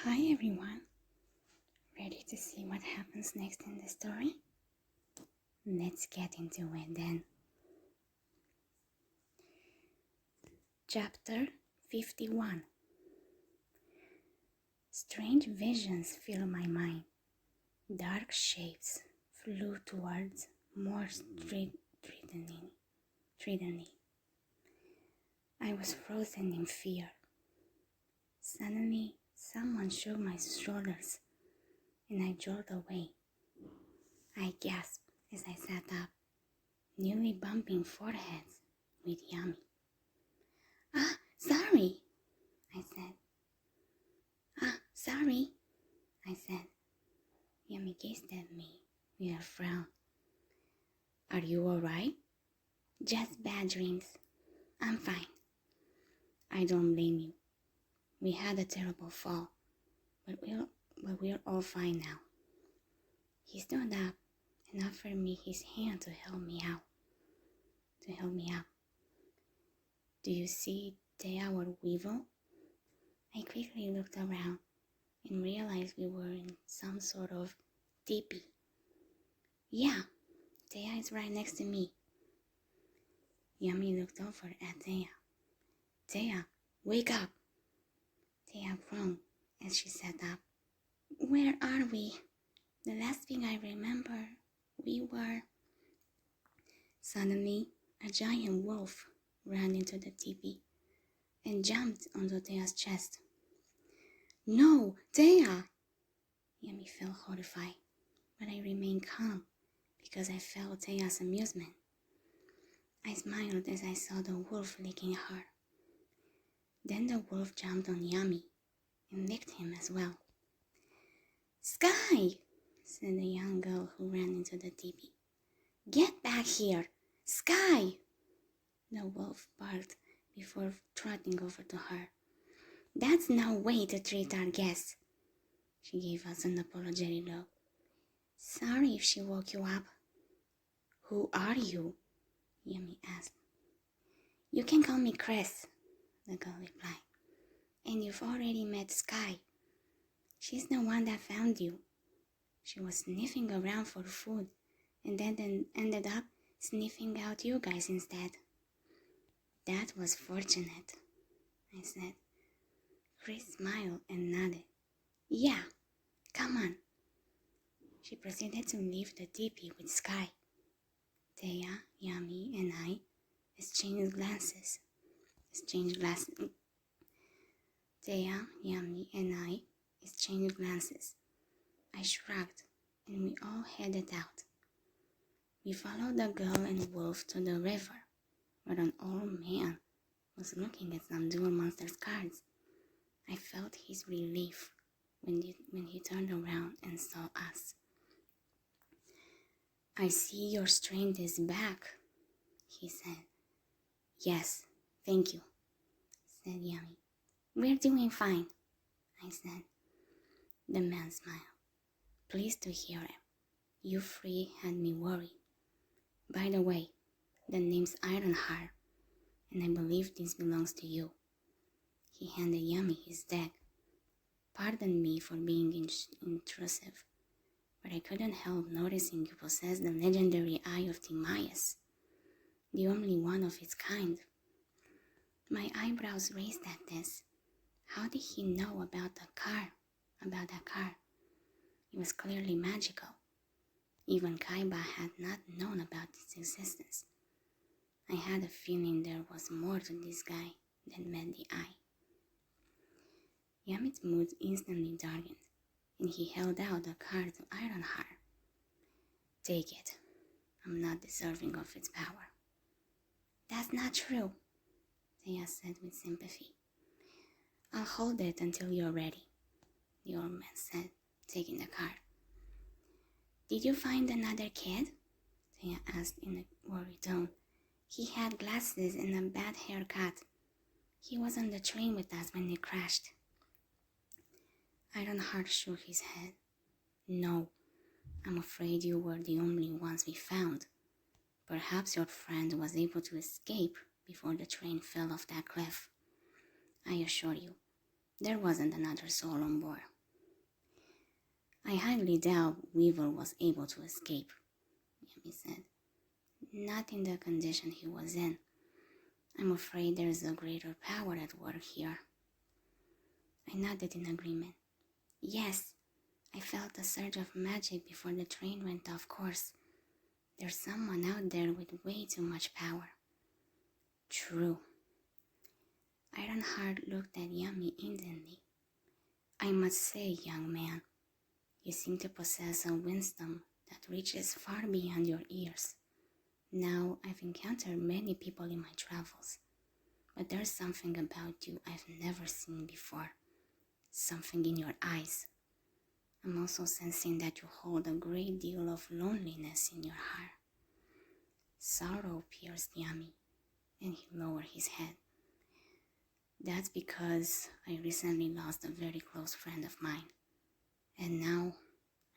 Hi everyone, ready to see what happens next in the story? Let's get into it then. Chapter 51. Strange visions fill my mind. Dark shapes flew towards more threatening. I was frozen in fear. Suddenly, someone shook my shoulders and I jolt away. I gasped as I sat up, nearly bumping foreheads with Yami. Sorry, I said. Sorry, I said. Yami gazed at me with a frown. Are you alright? Just bad dreams. I'm fine. I don't blame you. We had a terrible fall, but we're all fine now. He stood up and offered me his hand to help me out. Do you see Thea or Weevil? I quickly looked around and realized we were in some sort of teepee. Yeah, Thea is right next to me. Yami looked over at Thea. Thea, wake up! Thea groaned as she sat up. Where are we? The last thing I remember, we were... Suddenly, a giant wolf ran into the teepee and jumped onto Thea's chest. No, Thea! Yami felt horrified, but I remained calm because I felt Thea's amusement. I smiled as I saw the wolf licking her. Then the wolf jumped on Yami and licked him as well. Sky, said the young girl who ran into the teepee. Get back here, Sky! The wolf barked before trotting over to her. That's no way to treat our guests. She gave us an apologetic look. Sorry if she woke you up. Who are you? Yami asked. You can call me Chris, the girl replied. And you've already met Sky. She's the one that found you. She was sniffing around for food and then ended up sniffing out you guys instead. That was fortunate, I said. Chris smiled and nodded. Yeah, come on. She proceeded to leave the teepee with Sky. Thea, Yami, and I exchanged glances. Thea, Yami, and I exchanged glances. I shrugged, and we all headed out. We followed the girl and wolf to the river, where an old man was looking at some Duel Monsters cards. I felt his relief when he turned around and saw us. I see your strength is back, he said. Yes, thank you, said Yami. We're doing fine, I said. The man smiled. Pleased to hear it. You three had me worried. By the way, the name's Ironheart, and I believe this belongs to you. He handed Yami his deck. Pardon me for being intrusive, but I couldn't help noticing you possess the legendary Eye of Timaeus, the only one of its kind. My eyebrows raised at this. How did he know about that card? It was clearly magical. Even Kaiba had not known about its existence. I had a feeling there was more to this guy than met the eye. Yami's mood instantly darkened, and he held out the card to Ironheart. Take it. I'm not deserving of its power. That's not true, Thea said with sympathy. I'll hold it until you're ready, the old man said, taking the card. Did you find another kid? Thea asked in a worried tone. He had glasses and a bad haircut. He was on the train with us when it crashed. Ironheart shook his head. No, I'm afraid you were the only ones we found. Perhaps your friend was able to escape before the train fell off that cliff. I assure you, there wasn't another soul on board. I highly doubt Weaver was able to escape, Yami said. Not in the condition he was in. I'm afraid there's a greater power at work here. I nodded in agreement. Yes, I felt a surge of magic before the train went off course. There's someone out there with way too much power. True. Ironheart looked at Yami indignantly. I must say, young man, you seem to possess a wisdom that reaches far beyond your ears. Now, I've encountered many people in my travels, but there's something about you I've never seen before. Something in your eyes. I'm also sensing that you hold a great deal of loneliness in your heart. Sorrow pierced Yami, and he lowered his head. That's because I recently lost a very close friend of mine, and now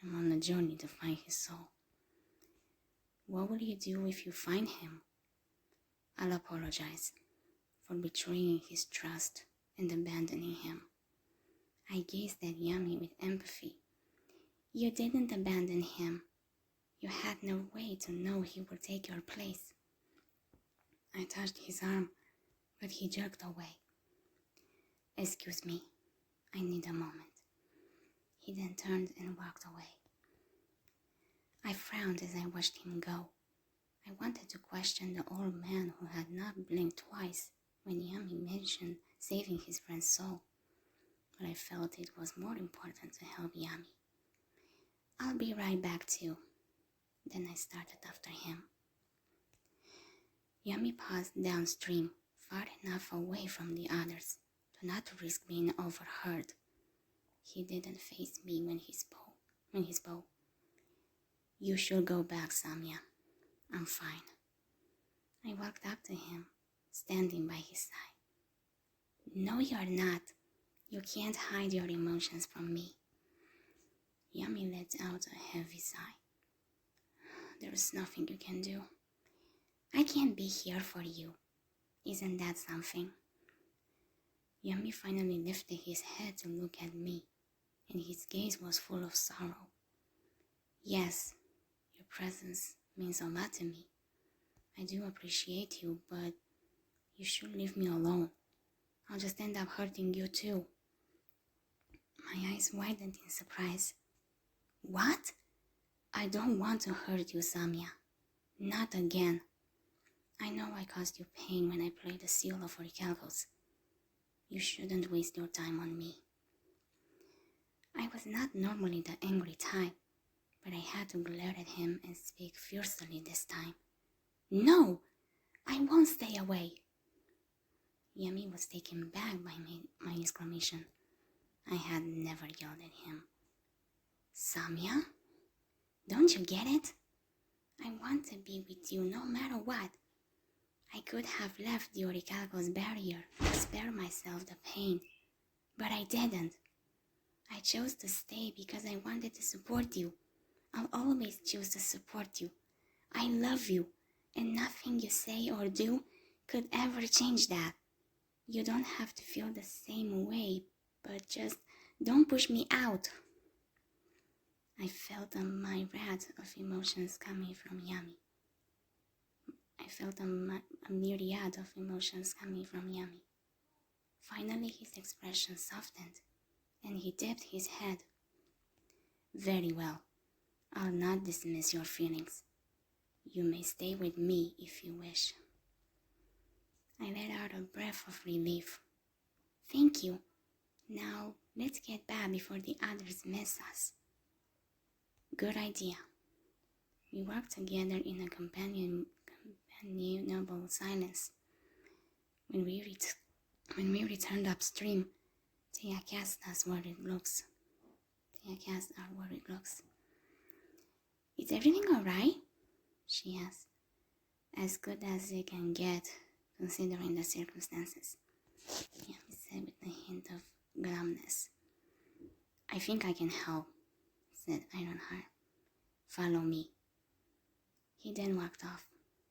I'm on a journey to find his soul. What will you do if you find him? I'll apologize for betraying his trust and abandoning him. I gazed at Yami with empathy. You didn't abandon him. You had no way to know he would take your place. I touched his arm, but he jerked away. Excuse me, I need a moment. He then turned and walked away. I frowned as I watched him go. I wanted to question the old man who had not blinked twice when Yami mentioned saving his friend's soul, but I felt it was more important to help Yami. I'll be right back too. Then I started after him. Yami paused downstream, far enough away from the others to not risk being overheard. He didn't face me when he spoke. You should go back, Samya. I'm fine. I walked up to him, standing by his side. No, you're not. You can't hide your emotions from me. Yami let out a heavy sigh. There's nothing you can do. I can't be here for you. Isn't that something? Yami finally lifted his head to look at me, and his gaze was full of sorrow. Yes, your presence means a lot to me. I do appreciate you, but you should leave me alone. I'll just end up hurting you too. My eyes widened in surprise. What? I don't want to hurt you, Samya. Not again. I know I caused you pain when I played the seal of Orichalcos. You shouldn't waste your time on me. I was not normally the angry type, but I had to glare at him and speak fiercely this time. No! I won't stay away! Yami was taken back by my exclamation. I had never yelled at him. Samya? Don't you get it? I want to be with you no matter what. I could have left the Orichalcos barrier to spare myself the pain, but I didn't. I chose to stay because I wanted to support you. I'll always choose to support you. I love you, and nothing you say or do could ever change that. You don't have to feel the same way, but just don't push me out. I felt a myriad of emotions coming from Yami. Finally, his expression softened, and he dipped his head. Very well. I'll not dismiss your feelings. You may stay with me if you wish. I let out a breath of relief. Thank you. Now, let's get back before the others miss us. Good idea. We walked together in a companionable silence. When we returned upstream, Tia cast us worried looks. Is everything alright? She asked. As good as it can get, considering the circumstances, Yami said with a hint of glumness. I think I can help, said Ironheart. Follow me. He then walked off.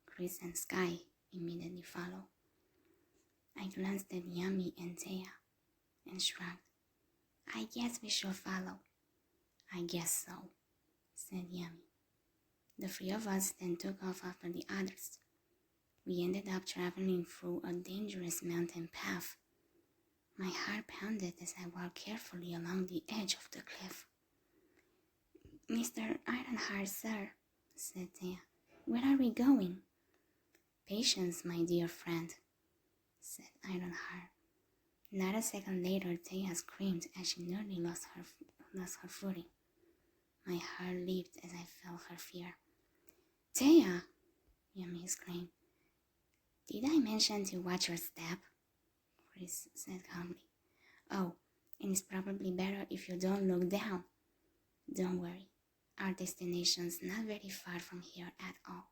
Chris and Sky immediately followed. I glanced at Yami and Taya and shrugged. I guess we should follow. I guess so, said Yami. The three of us then took off after the others. We ended up traveling through a dangerous mountain path. My heart pounded as I walked carefully along the edge of the cliff. Mr. Ironheart, sir, said Thea, where are we going? Patience, my dear friend, said Ironheart. Not a second later, Thea screamed as she nearly lost her footing. My heart leaped as I felt her fear. Thea, Yami exclaimed. Did I mention to watch your step? Chris said calmly. Oh, and it's probably better if you don't look down. Don't worry, our destination's not very far from here at all.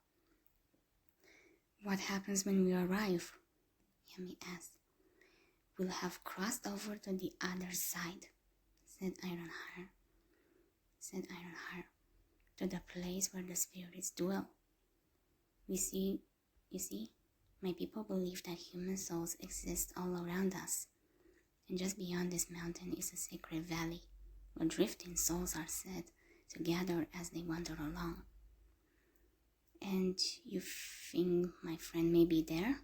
What happens when we arrive? Yami asked. We'll have crossed over to the other side, said Ironheart. To the place where the spirits dwell. You see, my people believe that human souls exist all around us, and just beyond this mountain is a sacred valley, where drifting souls are said to gather as they wander along. And you think my friend may be there?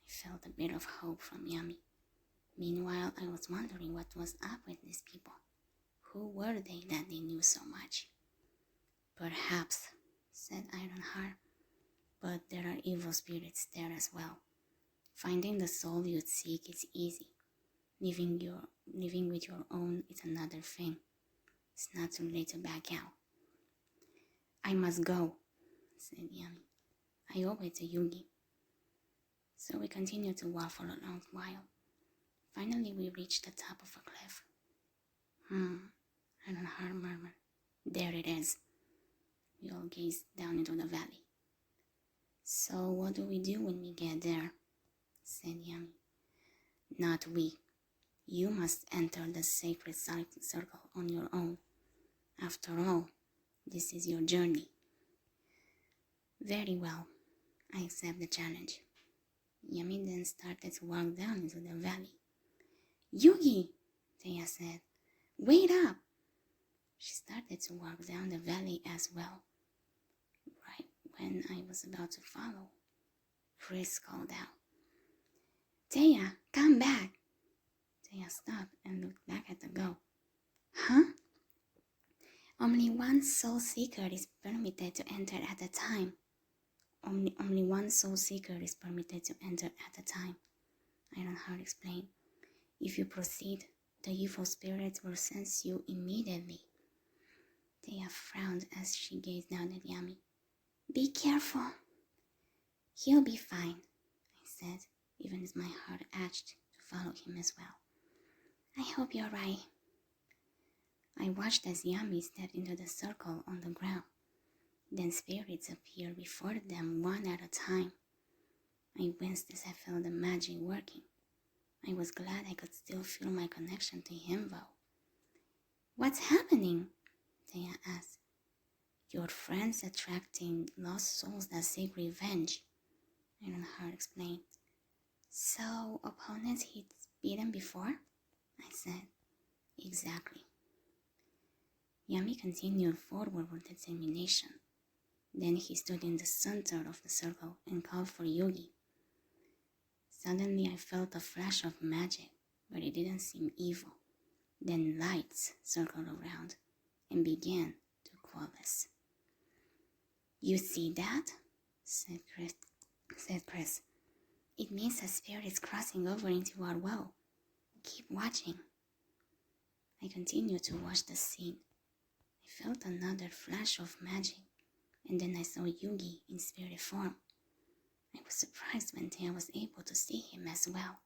I felt a bit of hope from Yami. Meanwhile, I was wondering what was up with these people. Who were they that they knew so much? Perhaps, said Ironheart, but there are evil spirits there as well. Finding the soul you'd seek is easy. Living with your own is another thing. It's not too late to back out. I must go, said Yami. I owe it to Yugi. So we continued to walk for a long while. Finally, we reached the top of a cliff. Ironheart murmured. There it is. We all gazed down into the valley. So what do we do when we get there? Said Yami. Not we. You must enter the sacred circle on your own. After all, this is your journey. Very well. I accept the challenge. Yami then started to walk down into the valley. Yugi, Thea said. Wait up! She started to walk down the valley as well. Right when I was about to follow, Chris called out. Thea, come back! Thea stopped and looked back at the girl. Huh? Only one soul seeker is permitted to enter at a time. Only one soul seeker is permitted to enter at a time, Ironheart explained. If you proceed, the evil spirits will sense you immediately. Thea frowned as she gazed down at Yami. Be careful. He'll be fine, I said, even as my heart ached to follow him as well. I hope you're right. I watched as Yami stepped into the circle on the ground. Then spirits appeared before them one at a time. I winced as I felt the magic working. I was glad I could still feel my connection to him though. What's happening? Thea asked. Your friend's attracting lost souls that seek revenge, Ironheart explained. So, opponents he'd beaten before? I said. Exactly. Yami continued forward with determination. Then he stood in the center of the circle and called for Yugi. Suddenly I felt a flash of magic, but it didn't seem evil. Then lights circled around and began to coalesce. You see that? said Chris. It means a spirit is crossing over into our world. Keep watching. I continued to watch the scene. I felt another flash of magic, and then I saw Yugi in spirit form. I was surprised when Thea was able to see him as well.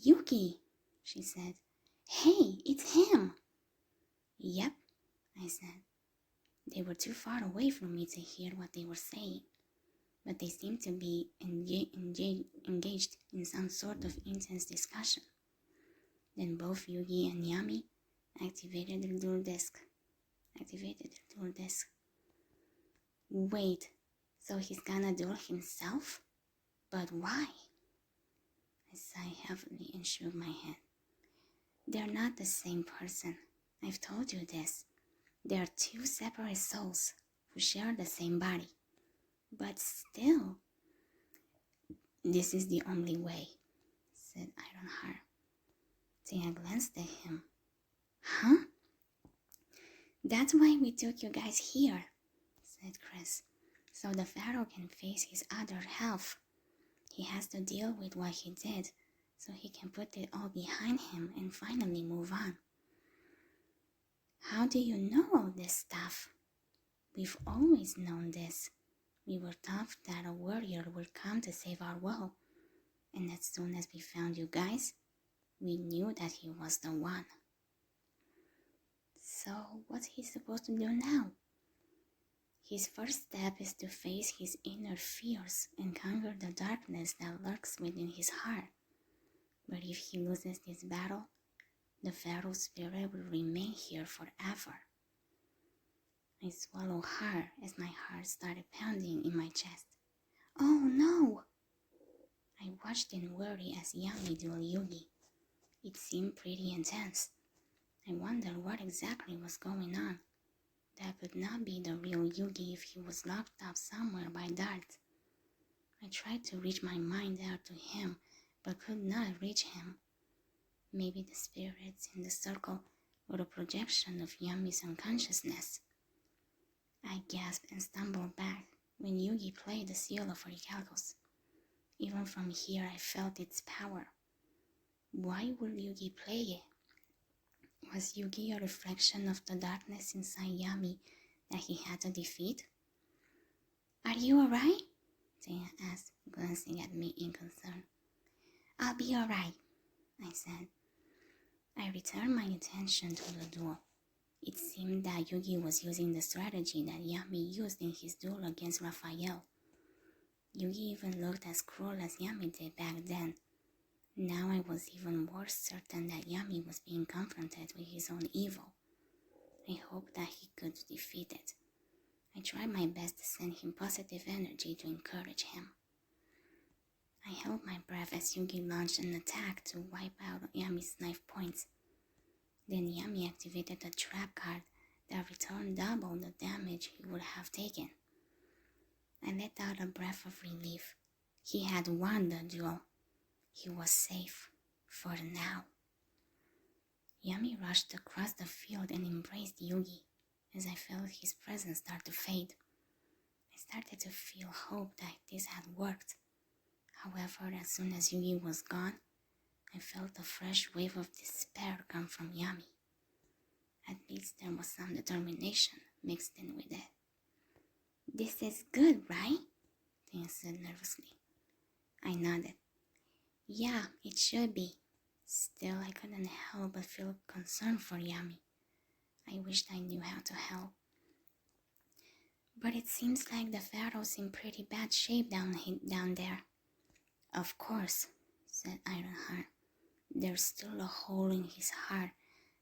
Yugi, she said. Hey, it's him. Yep, I said. They were too far away from me to hear what they were saying, but they seemed to be engaged in some sort of intense discussion. Then both Yugi and Yami activated their dual disc. Wait, so he's gonna duel himself? But why? I sighed heavily and shook my head. They're not the same person. I've told you this. They are two separate souls who share the same body. But still, this is the only way, said Ironheart. Thea glanced at him. Huh? That's why we took you guys here, said Chris, so the Pharaoh can face his other half. He has to deal with what he did, so he can put it all behind him and finally move on. How do you know all this stuff? We've always known this. We were taught that a warrior would come to save our world, and as soon as we found you guys, we knew that he was the one. So what's he supposed to do now? His first step is to face his inner fears and conquer the darkness that lurks within his heart. But if he loses this battle, the Pharaoh's spirit will remain here forever. I swallowed hard as my heart started pounding in my chest. Oh no! I watched in worry as Yami dueled Yugi. It seemed pretty intense. I wondered what exactly was going on. That could not be the real Yugi if he was locked up somewhere by Dart. I tried to reach my mind out to him, but could not reach him. Maybe the spirits in the circle were a projection of Yami's unconsciousness. I gasped and stumbled back when Yugi played the seal of Orichalcos. Even from here I felt its power. Why would Yugi play it? Was Yugi a reflection of the darkness inside Yami that he had to defeat? Are you alright? Thea asked, glancing at me in concern. I'll be alright, I said. I returned my attention to the duel. It seemed that Yugi was using the strategy that Yami used in his duel against Raphael. Yugi even looked as cruel as Yami did back then. Now I was even more certain that Yami was being confronted with his own evil. I hoped that he could defeat it. I tried my best to send him positive energy to encourage him. I held my breath as Yugi launched an attack to wipe out Yami's knife points. Then Yami activated a trap card that returned double the damage he would have taken. I let out a breath of relief. He had won the duel. He was safe for now. Yami rushed across the field and embraced Yugi as I felt his presence start to fade. I started to feel hope that this had worked. However, as soon as Yugi was gone, I felt a fresh wave of despair come from Yami. At least there was some determination mixed in with it. This is good, right? Thea said nervously. I nodded. Yeah, it should be. Still, I couldn't help but feel concern for Yami. I wished I knew how to help. But it seems like the Pharaoh's in pretty bad shape down there. Of course, said Ironheart. There's still a hole in his heart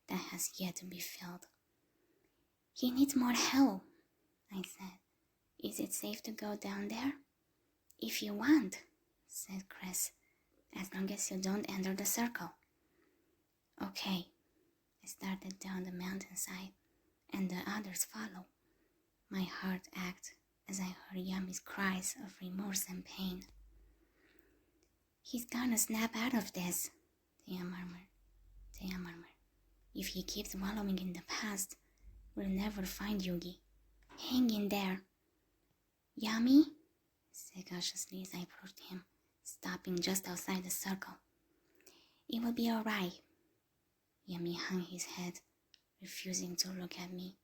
that has yet to be filled. He needs more help, I said. Is it safe to go down there? If you want, said Chris, as long as you don't enter the circle. Okay. I started down the mountainside, and the others followed. My heart ached as I heard Yami's cries of remorse and pain. He's gonna snap out of this, Thea murmured. If he keeps wallowing in the past, we'll never find Yugi. Hang in there. Yami? I said cautiously as I approached him, stopping just outside the circle. It will be alright. Yami hung his head, refusing to look at me.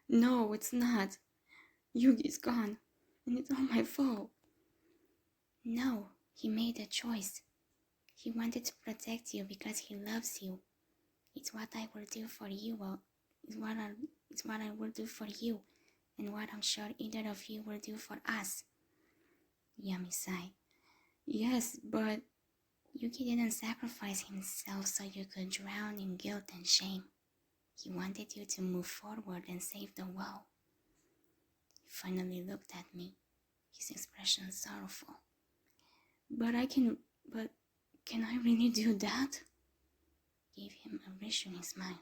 No, it's not. Yugi's gone, and it's all my fault. No, he made a choice. He wanted to protect you because he loves you. It's what I will do for you. It's what I will do for you, and what I'm sure either of you will do for us. Yami sighed. Yes, but Yugi didn't sacrifice himself so you could drown in guilt and shame. He wanted you to move forward and save the world. He finally looked at me, his expression sorrowful. But can I really do that? Gave him a reassuring smile.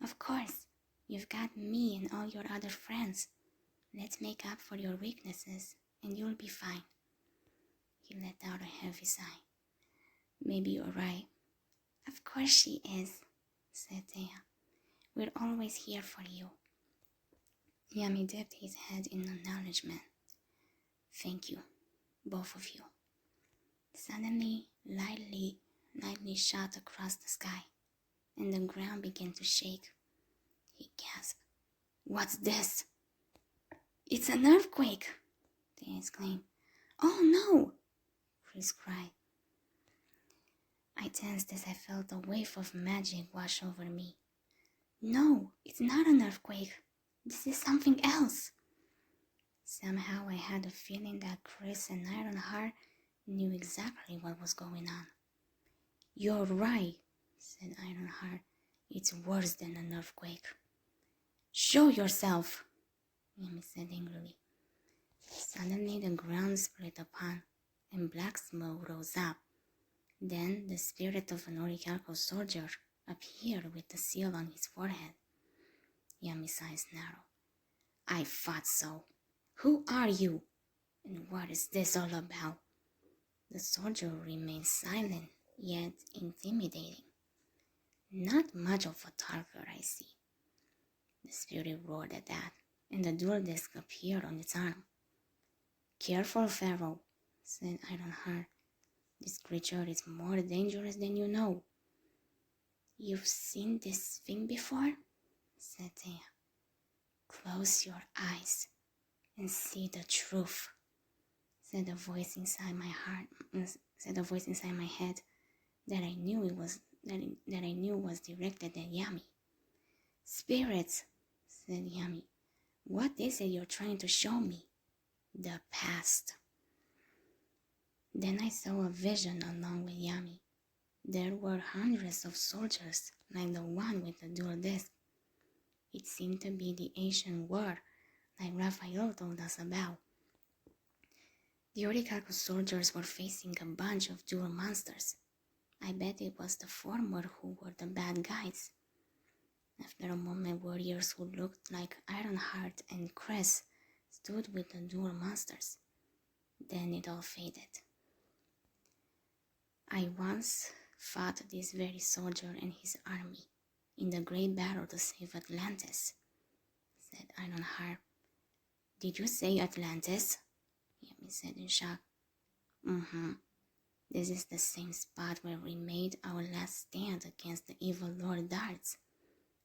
Of course, you've got me and all your other friends. Let's make up for your weaknesses, and you'll be fine. He let out a heavy sigh. Maybe you're right. Of course she is, said Thea. We're always here for you. Yami dipped his head in acknowledgement. Thank you, both of you. Suddenly, lightly shot across the sky, and the ground began to shake. He gasped. What's this? It's an earthquake, they exclaimed. Oh no, Chris cried. I tensed as I felt a wave of magic wash over me. No, it's not an earthquake. This is something else. Somehow I had a feeling that Chris and Ironheart knew exactly what was going on. You're right, said Ironheart. It's worse than an earthquake. Show yourself, Yami said angrily. Suddenly the ground split apart, and black smoke rose up. Then the spirit of an Orichalco soldier appeared with the seal on his forehead. Yami's eyes narrowed. I thought so. Who are you? And what is this all about? The soldier remained silent, yet intimidating. Not much of a talker, I see. The spirit roared at that, and the dual disc appeared on its arm. Careful, Pharaoh, said Ironheart. This creature is more dangerous than you know. You've seen this thing before? Said Thea. Close your eyes and see the truth, said a voice inside my heart. Said a voice inside my head that I knew was directed at Yami. Spirits, said Yami. What is it you're trying to show me? The past. Then I saw a vision along with Yami. There were hundreds of soldiers like the one with the dual disc. It seemed to be the ancient war like Raphael told us about. The Orichalco soldiers were facing a bunch of dual monsters. I bet it was the former who were the bad guys. After a moment, warriors who looked like Ironheart and Cress stood with the dual monsters. Then it all faded. I once fought this very soldier and his army in the great battle to save Atlantis, said Ironheart. Did you say Atlantis? Yami said in shock. This is the same spot where we made our last stand against the evil Lord Darts,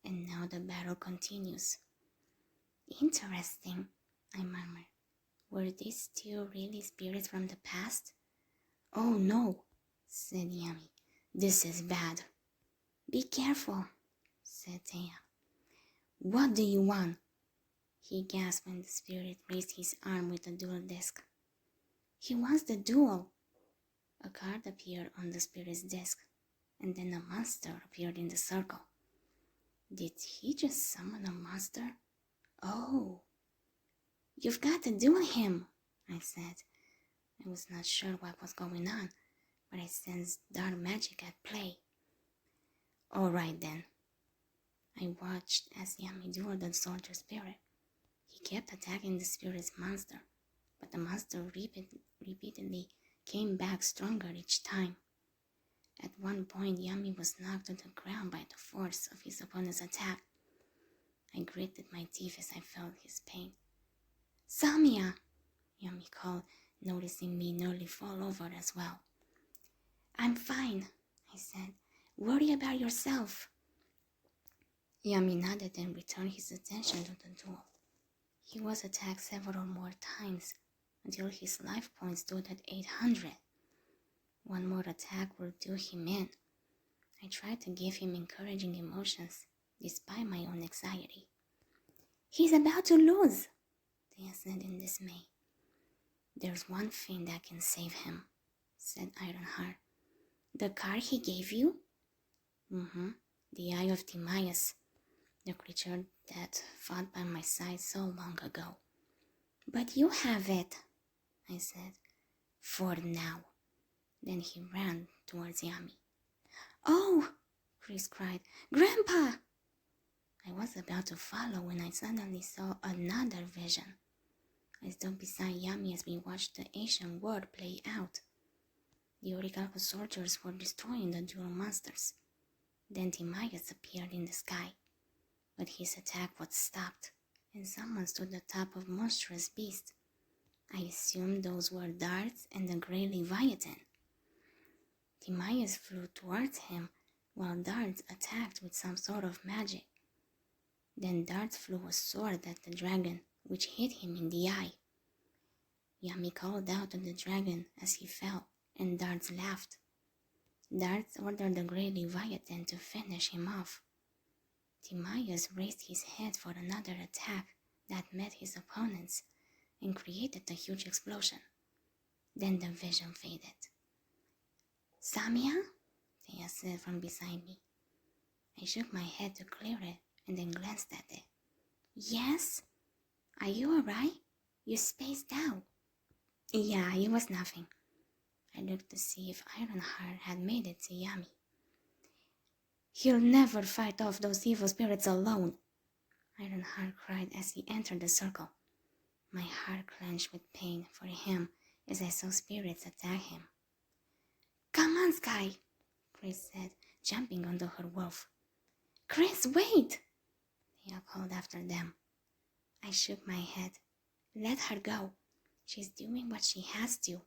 and now the battle continues. Interesting, I murmured. Were these two really spirits from the past? Oh no, said Yami. This is bad. Be careful, said Thea. What do you want? He gasped when the spirit raised his arm with the dual disc. He wants the duel. A card appeared on the spirit's disc, and then a monster appeared in the circle. Did he just summon a monster? Oh. You've got to duel him, I said. I was not sure what was going on, but I sensed dark magic at play. All right then. I watched as Yami dueled the soldier spirit. He kept attacking the spirit's monster, but the monster repeatedly came back stronger each time. At one point, Yami was knocked to the ground by the force of his opponent's attack. I gritted my teeth as I felt his pain. Samia, Yami called, noticing me nearly fall over as well. I'm fine, I said. Worry about yourself. Yami nodded and returned his attention to the duel. He was attacked several more times until his life point stood at 800. One more attack would do him in. I tried to give him encouraging emotions, despite my own anxiety. He's about to lose, Thea said in dismay. There's one thing that can save him, said Ironheart. The card he gave you? The Eye of Timaeus, the creature that fought by my side so long ago. But you have it, I said. For now. Then he ran towards Yami. Oh, Chris cried. Grandpa! I was about to follow when I suddenly saw another vision. I stood beside Yami as we watched the ancient war play out. The Orichalco soldiers were destroying the dual monsters. Then Timaeus appeared in the sky, but his attack was stopped, and someone stood atop of monstrous beasts. I assumed those were Darts and the Grey Leviathan. Timaeus flew towards him, while Darts attacked with some sort of magic. Then Darts flew a sword at the dragon, which hit him in the eye. Yami called out to the dragon as he fell, and Darts laughed. Darts ordered the Grey Leviathan to finish him off. Timaeus raised his head for another attack that met his opponent's and created a huge explosion. Then the vision faded. "Samia?" Thea said from beside me. I shook my head to clear it and then glanced at it. "Yes? Are you alright? You spaced out." "Yeah, it was nothing." I looked to see if Ironheart had made it to Yami. "He'll never fight off those evil spirits alone," Ironheart cried as he entered the circle. My heart clenched with pain for him as I saw spirits attack him. "Come on, Sky," Chris said, jumping onto her wolf. "Chris, wait!" Thea called after them. I shook my head. Let her go. She's doing what she has to.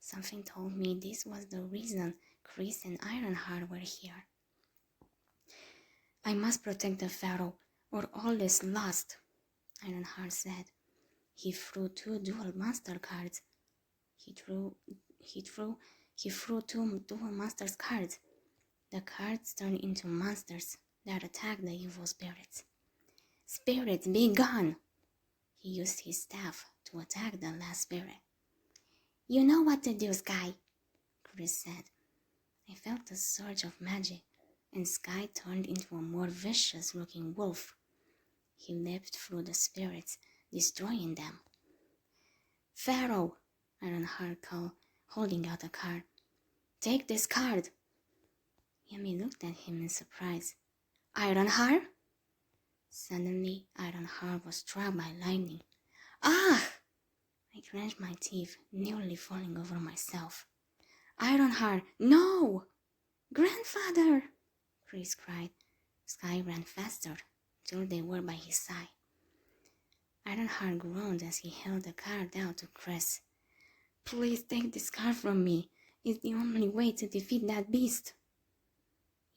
Something told me this was the reason Chris and Ironheart were here. "I must protect the Pharaoh, or all is lost," Ironheart said. He threw 2 dual monster cards. He threw 2 dual monsters cards. The cards turned into monsters that attacked the evil spirits. "Spirits, be gone!" He used his staff to attack the last spirit. "You know what to do, Sky," Chris said. I felt a surge of magic, and Sky turned into a more vicious-looking wolf. He leaped through the spirits, destroying them. "Pharaoh," Ironheart called, holding out a card. "Take this card." Yami looked at him in surprise. "Ironheart?" Suddenly, Ironheart was struck by lightning. "Ah!" I clenched my teeth, nearly falling over myself. "Ironheart, no!" "Grandfather!" Chris cried. Sky ran faster, till they were by his side. Ironheart groaned as he held the card out to Chris. "Please take this card from me. It's the only way to defeat that beast."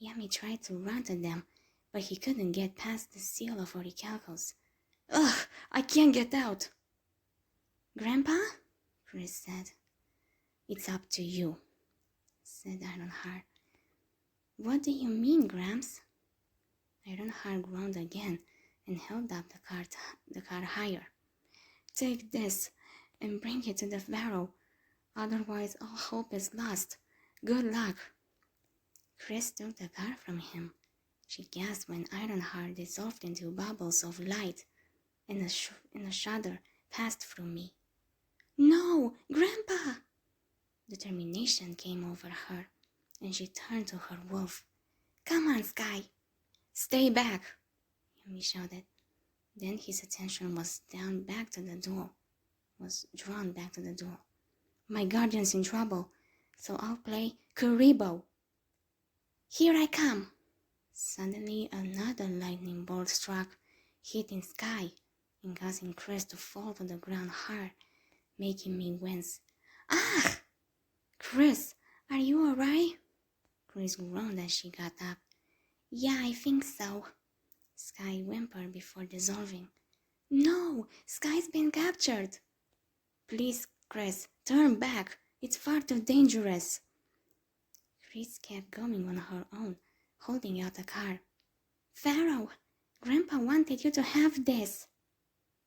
Yami tried to run to them, but he couldn't get past the seal of Orichalcos. "Ugh, I can't get out." "Grandpa?" Chris said. "It's up to you," said Ironheart. "What do you mean, Gramps?" Ironheart groaned again and held up the card higher. "Take this and bring it to the Pharaoh. Otherwise, all hope is lost. Good luck." Chris took the card from him. She gasped when Ironheart dissolved into bubbles of light, and a shudder passed through me. "No, Grandpa!" Determination came over her, and she turned to her wolf. "Come on, Sky." "Stay back," Yami shouted. Then his attention was drawn back to the door. "My guardian's in trouble, so I'll play Kuribo." "Here I come." Suddenly another lightning bolt struck, hitting Sky and causing Chris to fall to the ground hard, making me wince. "Ah!" "Chris, are you alright?" Chris groaned as she got up. "Yeah, I think so." Sky whimpered before dissolving. "No, Sky's been captured." "Please, Chris, turn back. It's far too dangerous." Chris kept going on her own, holding out the card. "Pharaoh, Grandpa wanted you to have this."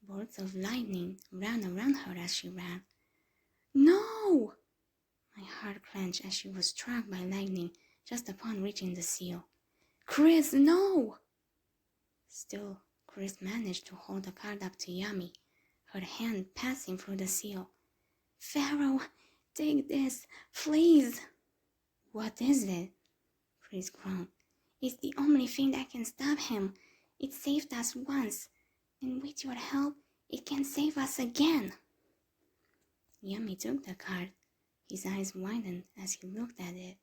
Bolts of lightning ran around her as she ran. "No!" My heart clenched as she was struck by lightning just upon reaching the seal. "Chris, no!" Still, Chris managed to hold the card up to Yami, her hand passing through the seal. "Pharaoh, take this, please." "What is it?" Chris groaned. "It's the only thing that can stop him. It saved us once, and with your help, it can save us again. Yummy took the card. His eyes widened as he looked at it.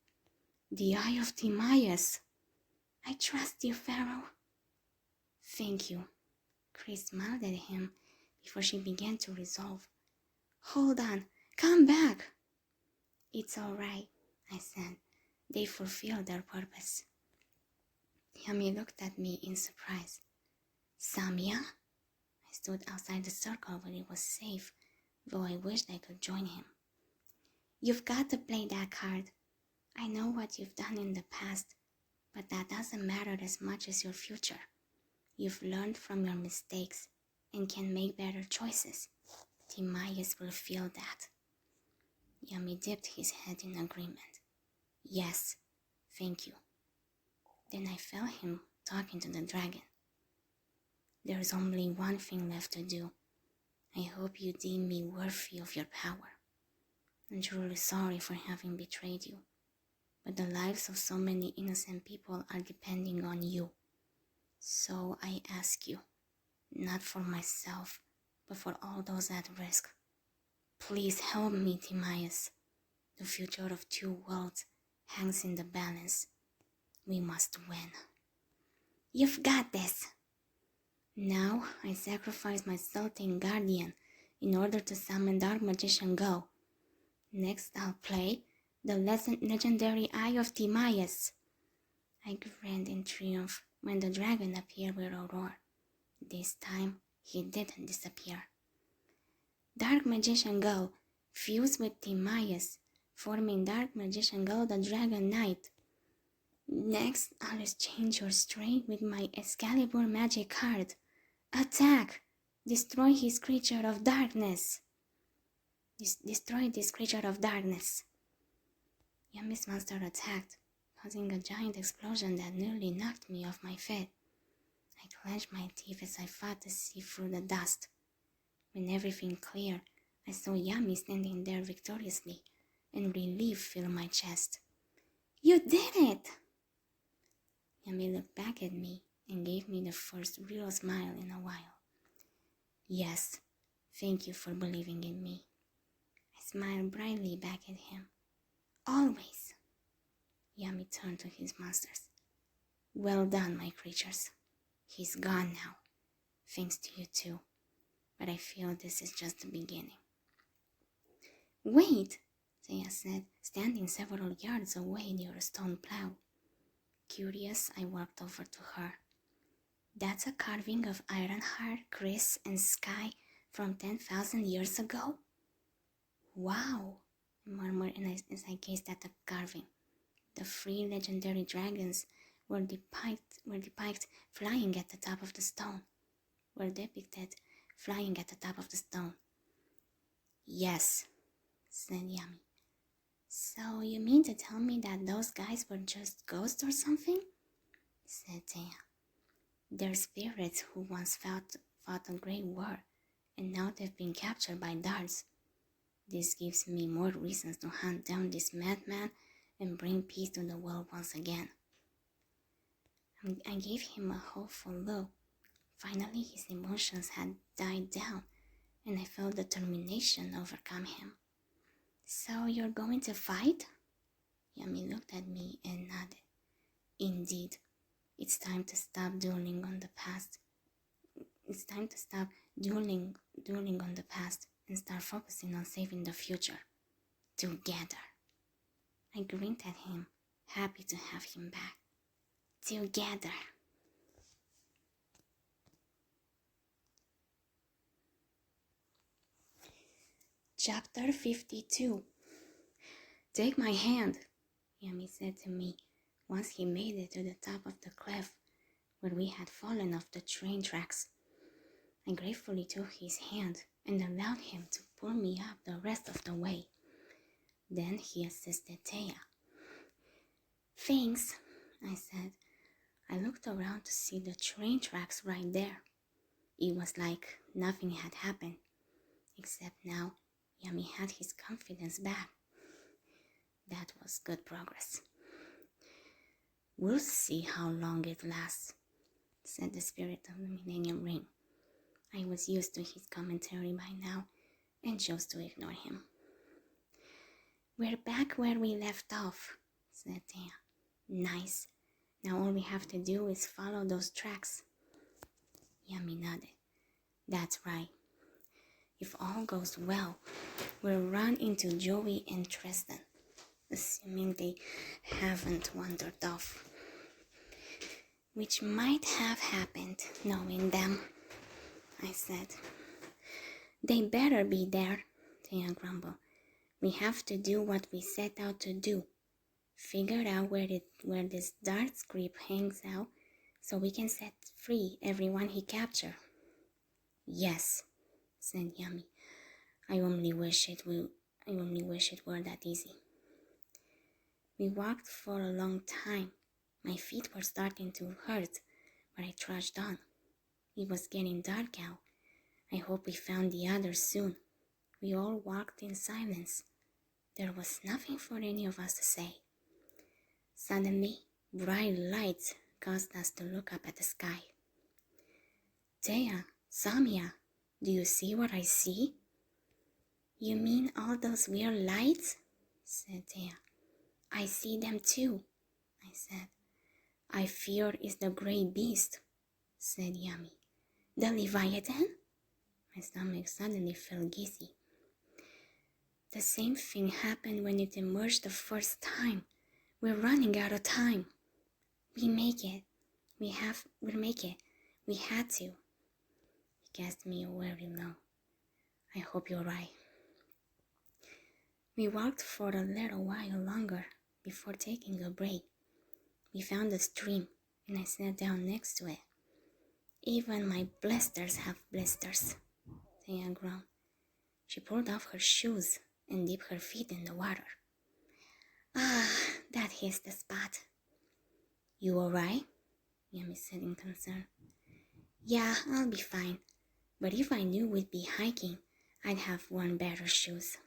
The Eye of Timaeus. I trust you, Pharaoh. Thank you. Chris smiled at him before she began to resolve. Hold on, come back. It's all right, I said. They fulfilled their purpose. Yummy looked at me in surprise. Samia? I stood outside the circle where it was safe, though I wished I could join him. You've got to play that card. I know what you've done in the past, but that doesn't matter as much as your future. You've learned from your mistakes and can make better choices. Timaeus will feel that. Yummy dipped his head in agreement. Yes, thank you. Then I felt him talking to the dragon. There's only one thing left to do. I hope you deem me worthy of your power. I'm truly sorry for having betrayed you, but the lives of so many innocent people are depending on you. So I ask you, not for myself, but for all those at risk. Please help me, Timaeus. The future of two worlds hangs in the balance. We must win. You've got this. Now I sacrifice my Sultan Guardian in order to summon Dark Magician Go. Next I'll play the legendary Eye of Timaeus. I grinned in triumph when the dragon appeared with a roar. This time he didn't disappear. Dark Magician Go fused with Timaeus, forming Dark Magician Go the Dragon Knight. Next, I'll exchange your strength with my Excalibur magic card. Attack! Destroy his creature of darkness. Destroy this creature of darkness. Yummy's monster attacked, causing a giant explosion that nearly knocked me off my feet. I clenched my teeth as I fought to see through the dust. When everything cleared, I saw Yummy standing there victoriously, and relief filled my chest. You did it! Yummy looked back at me and gave me the first real smile in a while. Yes, thank you for believing in me. I smiled brightly back at him. Always. Yummy turned to his monsters. Well done, my creatures. He's gone now. Thanks to you too. But I feel this is just the beginning. Wait, Thea said, standing several yards away near a stone plow. Curious, I walked over to her. That's a carving of Ironheart, Chris, and Sky from 10,000 years ago? Wow, I murmured as I gazed at the carving. The three legendary dragons were depicted flying at the top of the stone. Yes, said Yummy. So you mean to tell me that those guys were just ghosts or something? Said Thea. They're spirits who once fought a great war, and now they've been captured by Dards. This gives me more reasons to hunt down this madman and bring peace to the world once again. I gave him a hopeful look. Finally, his emotions had died down, and I felt determination overcome him. So you're going to fight? Yummy looked at me and nodded. Indeed, it's time to stop dwelling on the past. It's time to stop dwelling on the past and start focusing on saving the future. Together. I grinned at him, happy to have him back. Together. Chapter 52. Take my hand, Yummy said to me once he made it to the top of the cliff where we had fallen off the train tracks. I gratefully took his hand and allowed him to pull me up the rest of the way. Then he assisted Thea. Thanks, I said. I looked around to see the train tracks right there. It was like nothing had happened, except now Yummy had his confidence back. That was good progress. We'll see how long it lasts. said the spirit of the Millennium Ring. I was used to his commentary by now and chose to ignore him. We're back where we left off, said Thea. Nice. Now all we have to do is follow those tracks. Yummy nodded. That's right. If all goes well, we'll run into Joey and Tristan, assuming they haven't wandered off. Which might have happened, knowing them, I said. They better be there, Thea grumbled. We have to do what we set out to do. Figure out where this Darth creep hangs out so we can set free everyone he captured. Yes, said Yummy. I only wish it were that easy. We walked for a long time. My feet were starting to hurt, but I trudged on. It was getting dark out. I hope we found the others soon. We all walked in silence. There was nothing for any of us to say. Suddenly, bright lights caused us to look up at the sky. Thea, Samia, do you see what I see? You mean all those weird lights? Said Thea. I see them too, I said. I fear it's the great beast, said Yummy. The Leviathan? My stomach suddenly felt gizzy. The same thing happened when it emerged the first time. We're running out of time. We'll make it. We'll make it. We had to. He cast me a weary low. I hope you're right. We walked for a little while longer before taking a break. We found a stream, and I sat down next to it. Even my blisters have blisters, Thea groaned. She pulled off her shoes and dipped her feet in the water. Ah, that hits the spot. You all right? Yummy said in concern. Yeah, I'll be fine. But if I knew we'd be hiking, I'd have worn better shoes.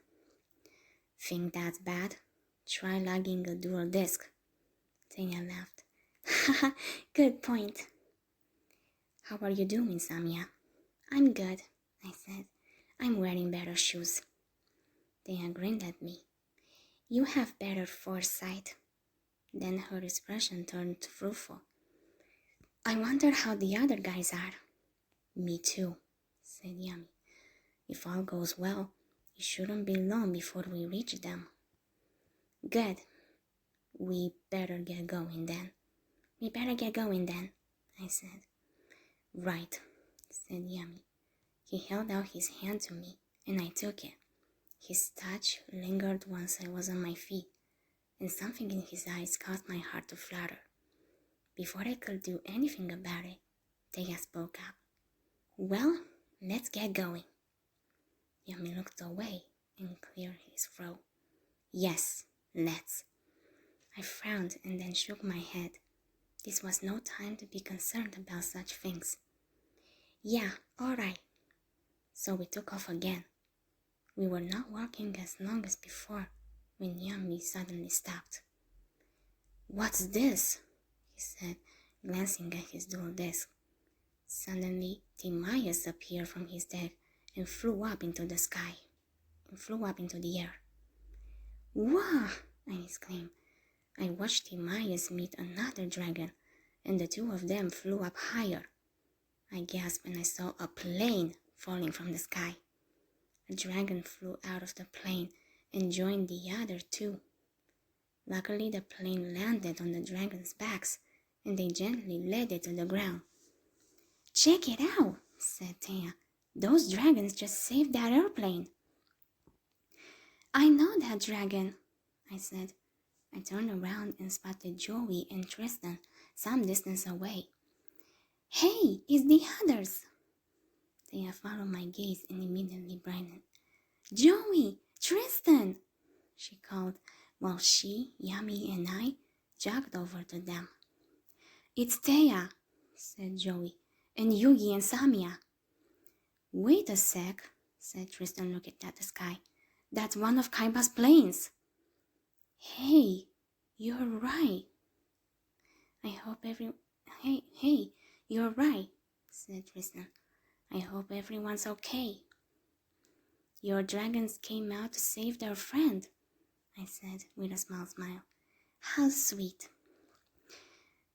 Think that's bad? Try lugging a dual disc. Thea laughed. Haha, good point. How are you doing, Samia? I'm good, I said. I'm wearing better shoes. Thea grinned at me. You have better foresight. Then her expression turned fruitful. I wonder how the other guys are. Me too, said Yummy. If all goes well, it shouldn't be long before we reach them. Good. We better get going then. I said. Right, said Yummy. He held out his hand to me, and I took it. His touch lingered once I was on my feet, and something in his eyes caused my heart to flutter. Before I could do anything about it, Thea spoke up. Well, let's get going. Yummy looked away and cleared his throat. Yes, let's. I frowned and then shook my head. This was no time to be concerned about such things. Yeah, all right. So we took off again. We were not walking as long as before when Yummy suddenly stopped. What's this? He said, glancing at his dual disc. Suddenly, Timaeus appeared from his deck and flew up into the air. Wow! I exclaimed. I watched Timaeus meet another dragon, and the two of them flew up higher. I gasped when I saw a plane falling from the sky. A dragon flew out of the plane and joined the other two. Luckily, the plane landed on the dragons' backs, and they gently led it to the ground. Check it out, said Thea. Those dragons just saved that airplane. I know that dragon, I said. I turned around and spotted Joey and Tristan some distance away. Hey, it's the others! Thea followed my gaze and immediately brightened. Joey! Tristan! She called while she, Yummy, and I jogged over to them. It's Thea, said Joey, and Yugi and Samia. Wait a sec, said Tristan looking at the sky. That's one of Kaiba's planes. Hey, you're right. Hey, You're right, said Tristan. I hope everyone's okay. Your dragons came out to save their friend, I said with a small smile. How sweet.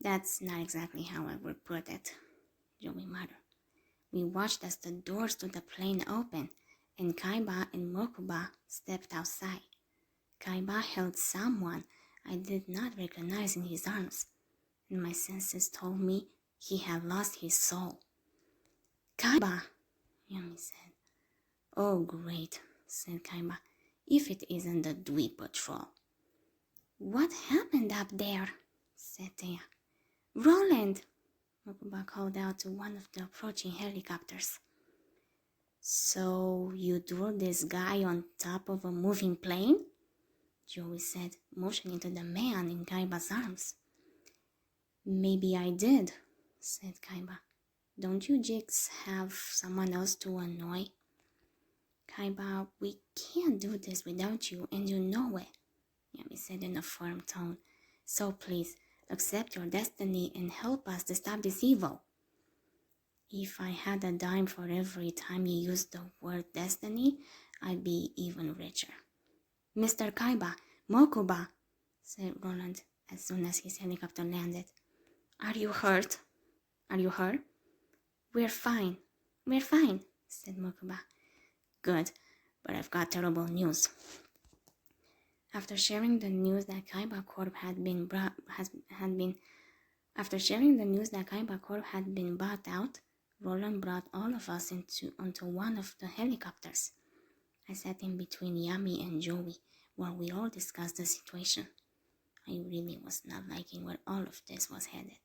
That's not exactly how I would put it, Joey muttered. We watched as the doors to the plane opened, and Kaiba and Mokuba stepped outside. Kaiba held someone I did not recognize in his arms, and my senses told me he had lost his soul. Kaiba, Yami said. Oh, great, said Kaiba, if it isn't the Dweeb Patrol. What happened up there? Said Thea. Roland, Mokuba called out to one of the approaching helicopters. So you drew this guy on top of a moving plane? Joey said, motioning to the man in Kaiba's arms. Maybe I did, said Kaiba. Don't you jigs have someone else to annoy? Kaiba, we can't do this without you, and you know it, Yami said in a firm tone. So please, accept your destiny and help us to stop this evil. If I had a dime for every time you used the word destiny, I'd be even richer. Mr. Kaiba, Mokuba, said Roland as soon as his helicopter landed. Are you hurt? Are you hurt? We're fine, said Mokuba. Good, but I've got terrible news. After sharing the news that Kaiba Corp had been brought out, Roland brought all of us onto one of the helicopters. I sat in between Yami and Joey while we all discussed the situation. I really was not liking where all of this was headed.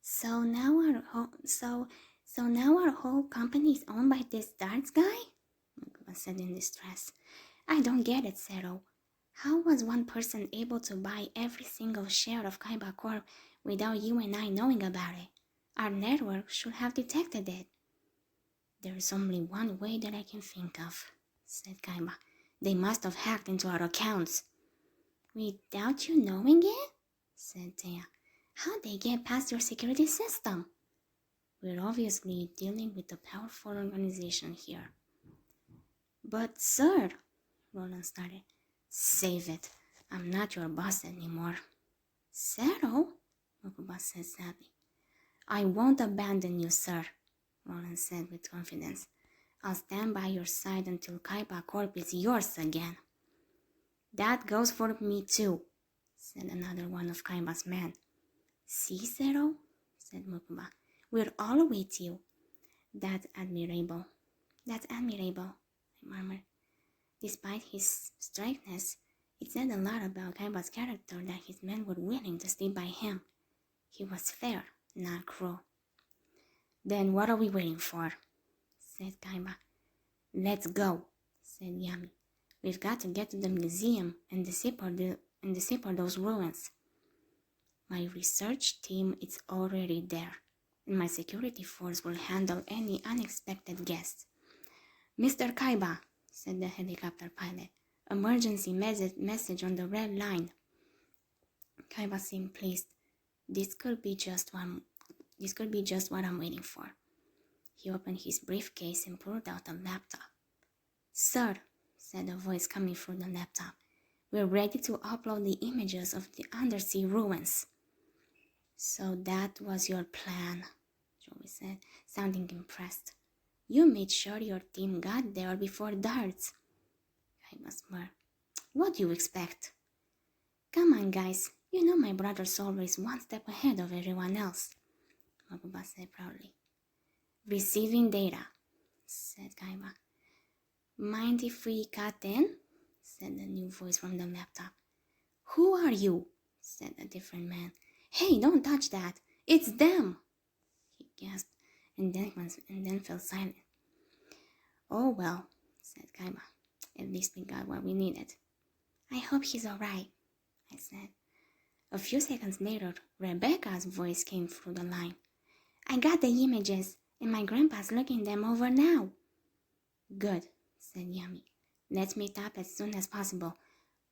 So now our whole company is owned by this darts guy? Mokuba said in distress. I don't get it, Zero. How was one person able to buy every single share of Kaiba Corp without you and I knowing about it? Our network should have detected it. There's only one way that I can think of, said Kaiba. They must have hacked into our accounts. Without you knowing it? Said Thea. How'd they get past your security system? We're obviously dealing with a powerful organization here. But, sir, Roland started. Save it. I'm not your boss anymore. Zero? Mokuba said sadly. I won't abandon you, sir, Roland said with confidence. I'll stand by your side until Kaiba Corp is yours again. That goes for me too, said another one of Kaiba's men. See, Zero, said Mokuba. We're all with you. That's admirable, I murmured. Despite his strictness, it said a lot about Kaiba's character that his men were willing to stay by him. He was fair, not cruel. Then what are we waiting for? Said Kaiba. Let's go, said Yami. We've got to get to the museum and decipher those ruins. My research team is already there, and my security force will handle any unexpected guests. Mr. Kaiba, said the helicopter pilot. Emergency message on the red line. Kaiba seemed pleased. This could be just what I'm waiting for. He opened his briefcase and pulled out a laptop. Sir, said a voice coming through the laptop, we're ready to upload the images of the undersea ruins. So that was your plan, Joey said, sounding impressed. You made sure your team got there before darts. Kaiba smirked. What do you expect? Come on, guys. You know my brother's always one step ahead of everyone else, Mokuba said proudly. Receiving data, said Kaiba. Mind if we cut in? Said the new voice from the laptop. Who are you? Said a different man. Hey, don't touch that. It's them, he gasped, and then fell silent. Oh well, said Kaiba. At least we got what we needed. I hope he's all right, I said. A few seconds later, Rebecca's voice came through the line. I got the images, and my grandpa's looking them over now. Good, said Yami. Let's meet up as soon as possible.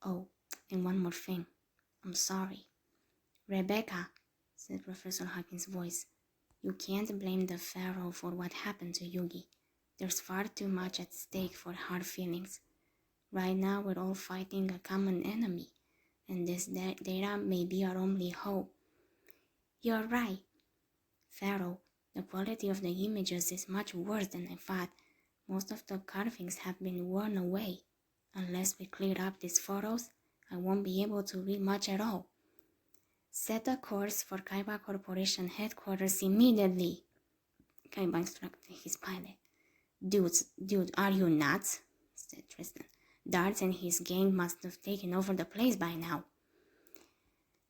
Oh, and one more thing. I'm sorry. Rebecca, said Professor Hawkins' voice. You can't blame the Pharaoh for what happened to Yugi. There's far too much at stake for hard feelings. Right now, we're all fighting a common enemy, and this data may be our only hope. You're right, Pharaoh. The quality of the images is much worse than I thought. Most of the carvings have been worn away. Unless we clear up these photos, I won't be able to read much at all. Set a course for Kaiba Corporation headquarters immediately, Kaiba instructed his pilot. Dude, are you nuts? Said Tristan. Darts and his gang must have taken over the place by now.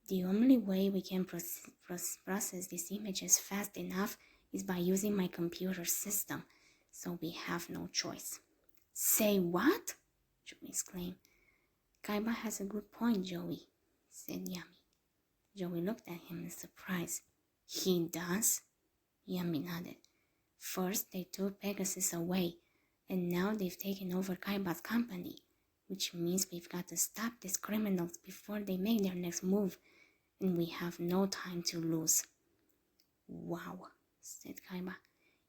The only way we can process these images fast enough is by using my computer system, so we have no choice. Say what? Joey exclaimed. Kaiba has a good point, Joey, said Yami. Joey looked at him in surprise. He does? Yami nodded. First, they took Pegasus away, and now they've taken over Kaiba's company, which means we've got to stop these criminals before they make their next move, and we have no time to lose. Wow, said Kaiba.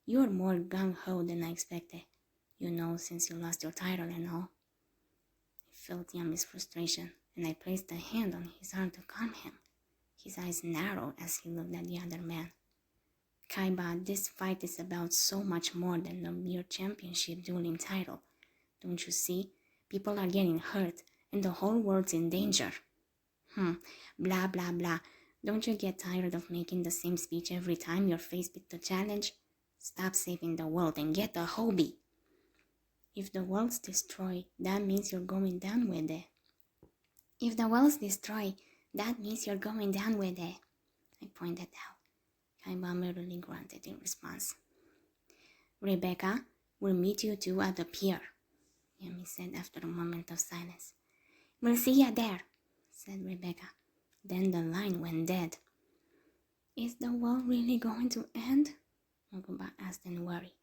You're more gung-ho than I expected. You know, since you lost your title and all. I felt Yami's frustration, and I placed a hand on his arm to calm him. His eyes narrowed as he looked at the other man. Kaiba, this fight is about so much more than a mere championship dueling title. Don't you see? People are getting hurt, and the whole world's in danger. Blah, blah, blah. Don't you get tired of making the same speech every time you're faced with the challenge? Stop saving the world and get a hobby. If the world's destroyed, that means you're going down with it. If the world's destroyed, that means you're going down with it, I pointed out. Kaiba merely grunted in response. Rebecca, we'll meet you two at the pier, Yami said after a moment of silence. We'll see ya there, said Rebecca. Then the line went dead. Is the world really going to end? Mokuba asked in worry.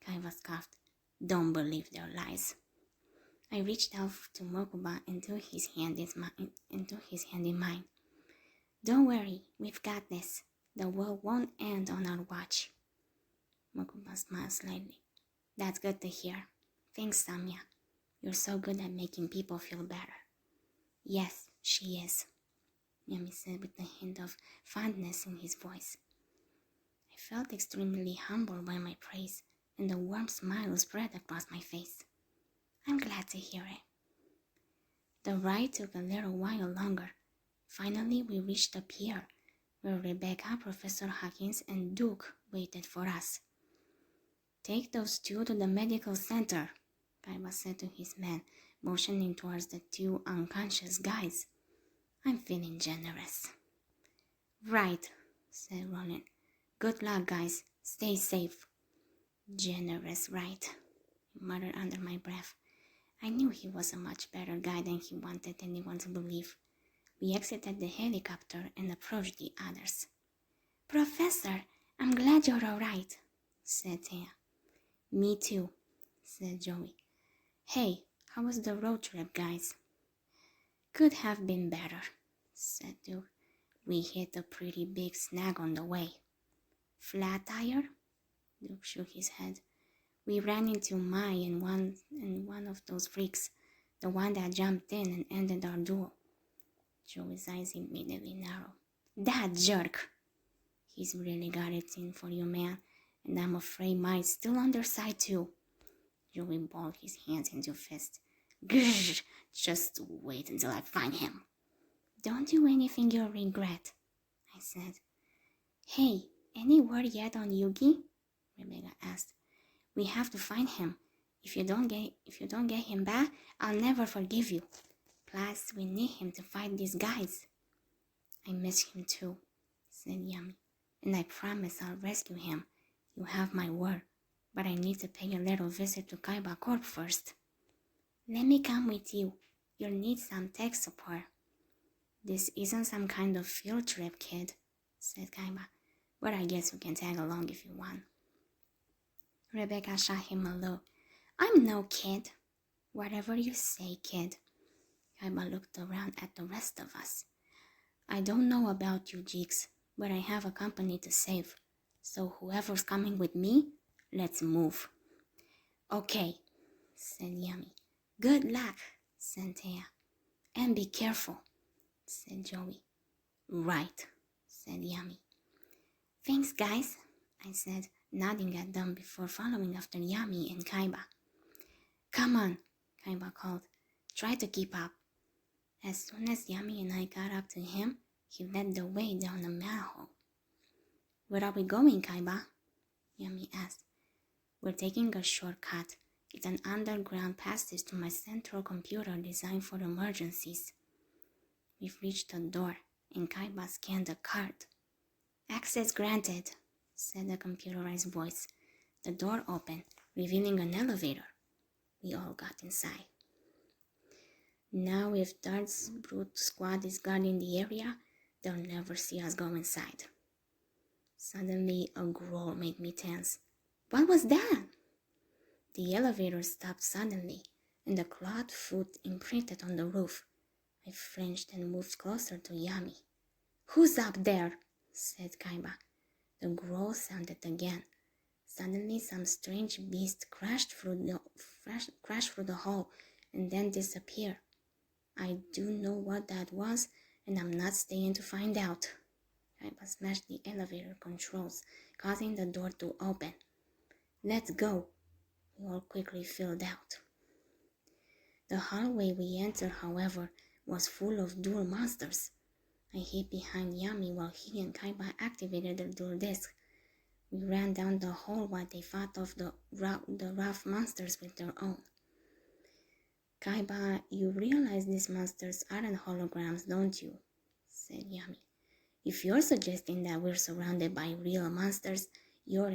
Kaiba scoffed. Don't believe their lies. I reached out to Mokuba and took his hand in mine. Don't worry, we've got this. The world won't end on our watch. Mokuba smiled slightly. That's good to hear. Thanks, Samia. You're so good at making people feel better. Yes, she is, Yami said with a hint of fondness in his voice. I felt extremely humbled by my praise, and a warm smile spread across my face. I'm glad to hear it. The ride took a little while longer. Finally, we reached the pier, where Rebecca, Professor Hawkins, and Duke waited for us. Take those two to the medical center, Kaiba said to his men, motioning towards the two unconscious guys. I'm feeling generous. Right, said Ronin. Good luck, guys. Stay safe. Generous, right? I muttered under my breath. I knew he was a much better guy than he wanted anyone to believe. We exited the helicopter and approached the others. Professor, I'm glad you're all right, said Thea. Me too, said Joey. Hey, how was the road trip, guys? Could have been better, said Duke. We hit a pretty big snag on the way. Flat tire? Duke shook his head. We ran into Mai and one of those freaks, the one that jumped in and ended our duel. Joey's eyes immediately narrowed. That jerk! He's really got it in for you, man, and I'm afraid Mai's still on their side too. Joey balled his hands into fists. Grrr! Just wait until I find him. Don't do anything you'll regret, I said. Hey, any word yet on Yugi? Rebecca asked. We have to find him. If you don't get him back, I'll never forgive you. Plus, we need him to fight these guys. I miss him too, said Yami, and I promise I'll rescue him. You have my word, but I need to pay a little visit to Kaiba Corp first. Let me come with you. You'll need some tech support. This isn't some kind of field trip, kid, said Kaiba, but I guess you can tag along if you want. Rebecca shot him a look. I'm no kid. Whatever you say, kid. Kaiba looked around at the rest of us. I don't know about you, Jigs, but I have a company to save. So whoever's coming with me, let's move. Okay, said Yummy. Good luck, said Thea. And be careful, said Joey. Right, said Yummy. Thanks, guys, I said, nodding at them before following after Yummy and Kaiba. Come on, Kaiba called. Try to keep up. As soon as Yummy and I got up to him, he led the way down the manhole. Where are we going, Kaiba? Yummy asked. We're taking a shortcut. It's an underground passage to my central computer designed for emergencies. We've reached the door, and Kaiba scanned the card. Access granted, said the computerized voice. The door opened, revealing an elevator. We all got inside. Now if Dart's brute squad is guarding the area, they'll never see us go inside. Suddenly, a growl made me tense. What was that? The elevator stopped suddenly, and a clawed foot imprinted on the roof. I flinched and moved closer to Yummy. Who's up there? Said Kaiba. The growl sounded again. Suddenly, some strange beast crashed through the hall and then disappeared. I do know what that was, and I'm not staying to find out. Kaiba smashed the elevator controls, causing the door to open. Let's go. We all quickly filled out. The hallway we entered, however, was full of dual monsters. I hid behind Yummy while he and Kaiba activated the dual disc. We ran down the hall while they fought off the rough monsters with their own. Kaiba, you realize these monsters aren't holograms, don't you? Said Yummy. If you're suggesting that we're surrounded by real monsters, you're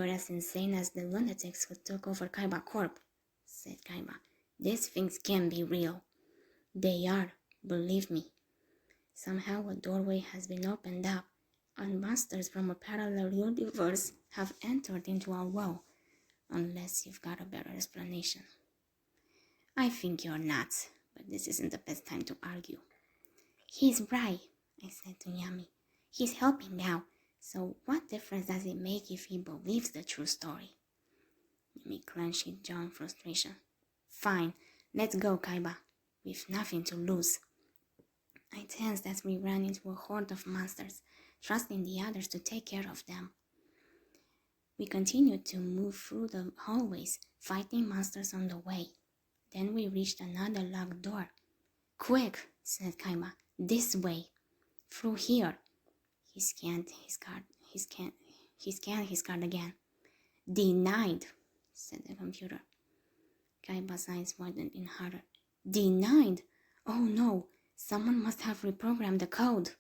as insane as the lunatics who took over Kaiba Corp, said Kaiba. These things can't be real. They are, believe me. Somehow a doorway has been opened up, and monsters from a parallel universe have entered into our world, unless you've got a better explanation. I think you're nuts, but this isn't the best time to argue. He's right, I said to Yummy. He's helping now, so what difference does it make if he believes the true story? Yummy clenched his jaw in frustration. Fine, let's go, Kaiba. We've nothing to lose. I tensed as we ran into a horde of monsters, trusting the others to take care of them. We continued to move through the hallways, fighting monsters on the way. Then we reached another locked door. Quick, said Kaiba. This way. Through here. He scanned his card again. Denied, said the computer. Kaiba's eyes widened in horror. Denied? Oh no, someone must have reprogrammed the code.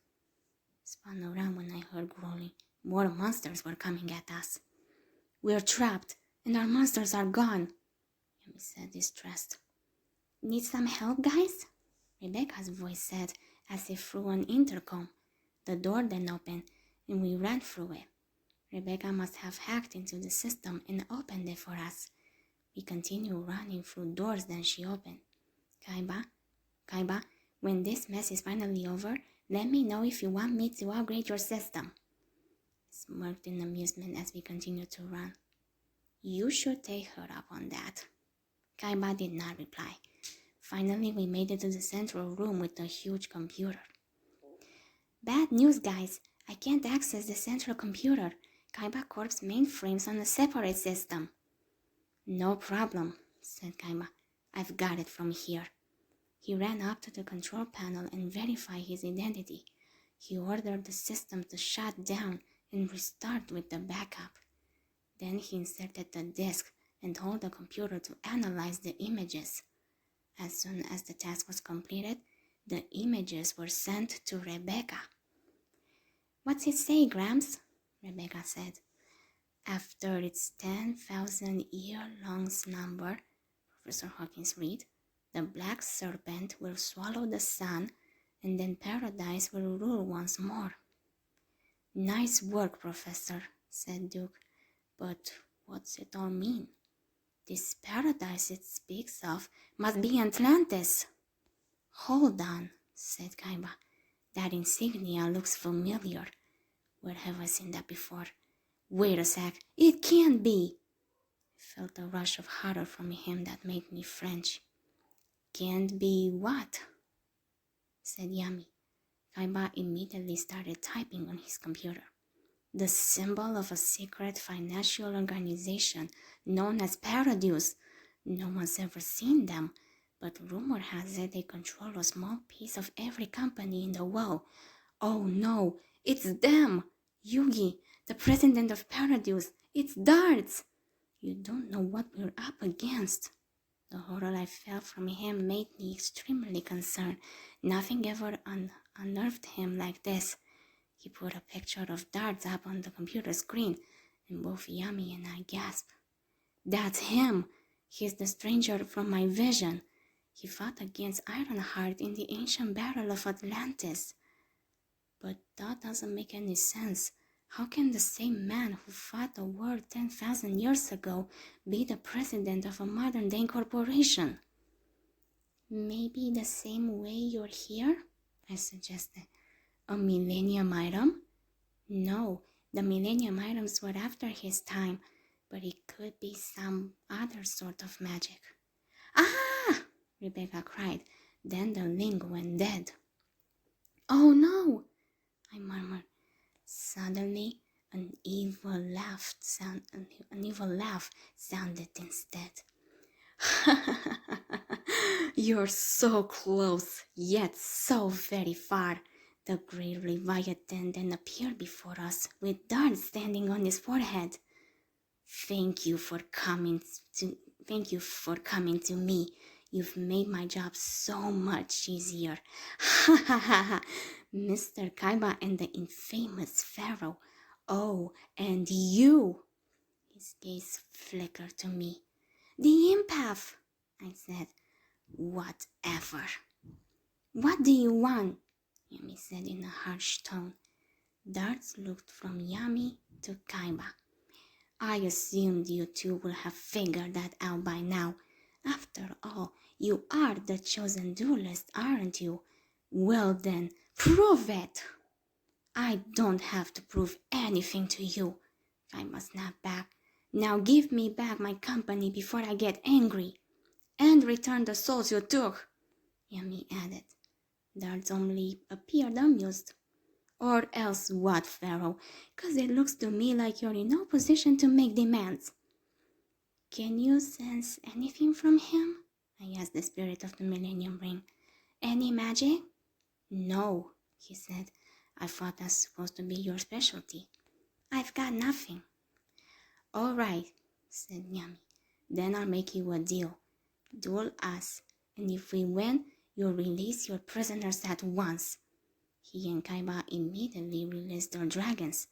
Spun around when I heard growling. More monsters were coming at us. We're trapped, and our monsters are gone, Yumi said, distressed. Need some help, guys? Rebecca's voice said, as if through an intercom. The door then opened, and we ran through it. Rebecca must have hacked into the system and opened it for us. We continued running through doors, then she opened. Kaiba, when this mess is finally over, let me know if you want me to upgrade your system. Smirked in amusement as we continued to run. You should take her up on that. Kaiba did not reply. Finally, we made it to the central room with the huge computer. Bad news, guys. I can't access the central computer. Kaiba Corp's mainframe's on a separate system. No problem, said Kaiba. I've got it from here. He ran up to the control panel and verified his identity. He ordered the system to shut down and restart with the backup. Then he inserted the disk and told the computer to analyze the images. As soon as the task was completed, the images were sent to Rebecca. What's it say, Gramps? Rebecca said. After its 10,000-year-long slumber, Professor Hawkins read, the black serpent will swallow the sun, and then paradise will rule once more. Nice work, Professor, said Duke. But what's it all mean? This paradise it speaks of must be Atlantis. Hold on, said Kaiba. That insignia looks familiar. Where have I seen that before? Wait a sec, it can't be! I felt a rush of horror from him that made me flinch. Can't be what? Said Yami. Kaiba immediately started typing on his computer. The symbol of a secret financial organization known as Paradise. No one's ever seen them, but rumor has it they control a small piece of every company in the world. Oh no, it's them! Yugi, the president of Paradise, it's Darts! You don't know what we're up against. The horror I felt from him made me extremely concerned. Nothing ever unnerved him like this. He put a picture of Darts up on the computer screen, and both Yami and I gasped. That's him! He's the stranger from my vision. He fought against Ironheart in the ancient battle of Atlantis. But that doesn't make any sense. How can the same man who fought the war 10,000 years ago be the president of a modern-day corporation? Maybe the same way you're here? I suggested. A millennium item? No, the millennium items were after his time, but it could be some other sort of magic. Ah! Rebecca cried. Then the link went dead. Oh no! I murmured. Suddenly, an evil laugh sounded instead. You're so close, yet so very far. The great Leviathan then appeared before us, with Darts standing on his forehead. Thank you for coming to me. You've made my job so much easier. Ha ha ha ha! Mr. Kaiba and the infamous Pharaoh. Oh, and you! His gaze flickered to me. The empath, I said. Whatever. What do you want? Yami said in a harsh tone. Darts looked from Yami to Kaiba. I assumed you two would have figured that out by now. After all, you are the chosen duelist, aren't you? Well then, prove it! I don't have to prove anything to you. Kaiba snapped back. Now give me back my company before I get angry. And return the souls you took, Yami added. Darts only appeared amused. Or else what, Pharaoh? 'Cause it looks to me like you're in no position to make demands. Can you sense anything from him? I asked the spirit of the Millennium Ring. Any magic? No, he said. I thought that's supposed to be your specialty. I've got nothing. All right, said Yami. Then I'll make you a deal. Duel us, and if we win, you'll release your prisoners at once. He and Kaiba immediately released their dragons,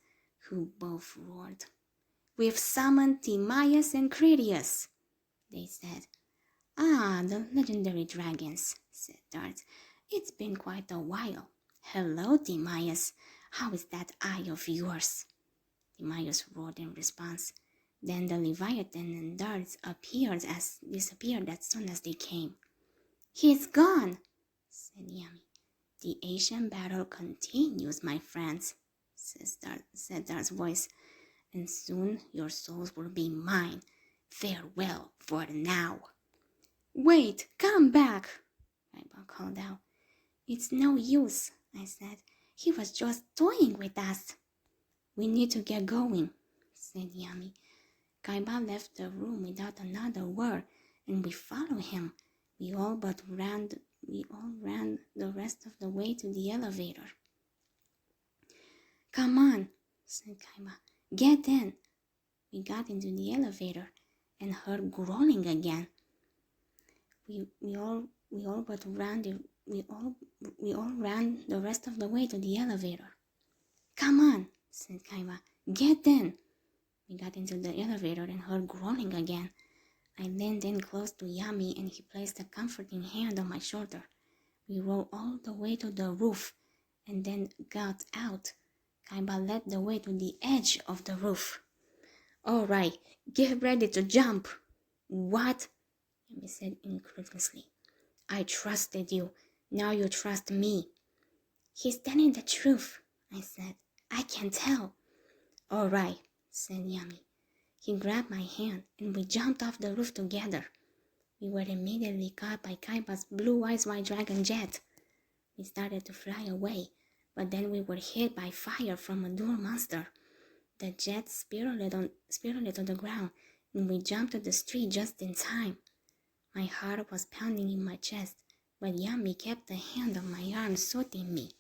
who both roared. We've summoned Timaeus and Critias, they said. Ah, the legendary dragons, said Darts. It's been quite a while. Hello, Timaeus. How is that eye of yours? Timaeus roared in response. Then the Leviathan and Darts disappeared as soon as they came. He's gone, said Yami. The ancient battle continues, my friends, said Dart's voice, and soon your souls will be mine. Farewell for now. Wait, come back, Kaiba called out. It's no use, I said. He was just toying with us. We need to get going, said Yami. Kaiba left the room without another word, and we followed him. We all ran the rest of the way to the elevator. Come on, said Kaiba. Get in. We got into the elevator and heard growling again. We all ran the rest of the way to the elevator. Come on, said Kaiba. Get in. We got into the elevator and heard growling again. I leaned in close to Yami and he placed a comforting hand on my shoulder. We rode all the way to the roof and then got out. Kaiba led the way to the edge of the roof. All right, get ready to jump. What? Yami said incredulously. I trusted you. Now you trust me. He's telling the truth, I said. I can tell. All right, said Yummy. He grabbed my hand and we jumped off the roof together. We were immediately caught by Kaiba's blue eyes white dragon jet. We started to fly away, but then we were hit by fire from a dual monster. The jet spiraled on the ground, and we jumped to the street just in time. My heart was pounding in my chest, but Yummy kept a hand on my arm, soothing me.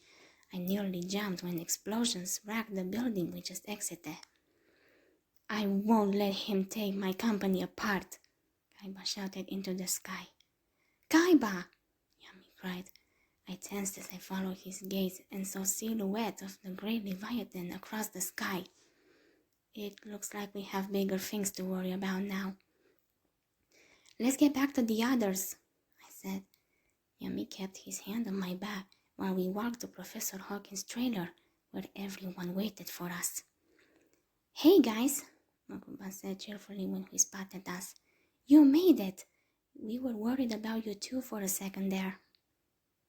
I nearly jumped when explosions racked the building we just exited. I won't let him take my company apart, Kaiba shouted into the sky. Kaiba! Yummy cried. I tensed as I followed his gaze and saw silhouette of the great Leviathan across the sky. It looks like we have bigger things to worry about now. Let's get back to the others, I said. Yummy kept his hand on my back while we walked to Professor Hawkins' trailer, where everyone waited for us. Hey guys, Makuba said cheerfully when he spotted us. You made it! We were worried about you too for a second there.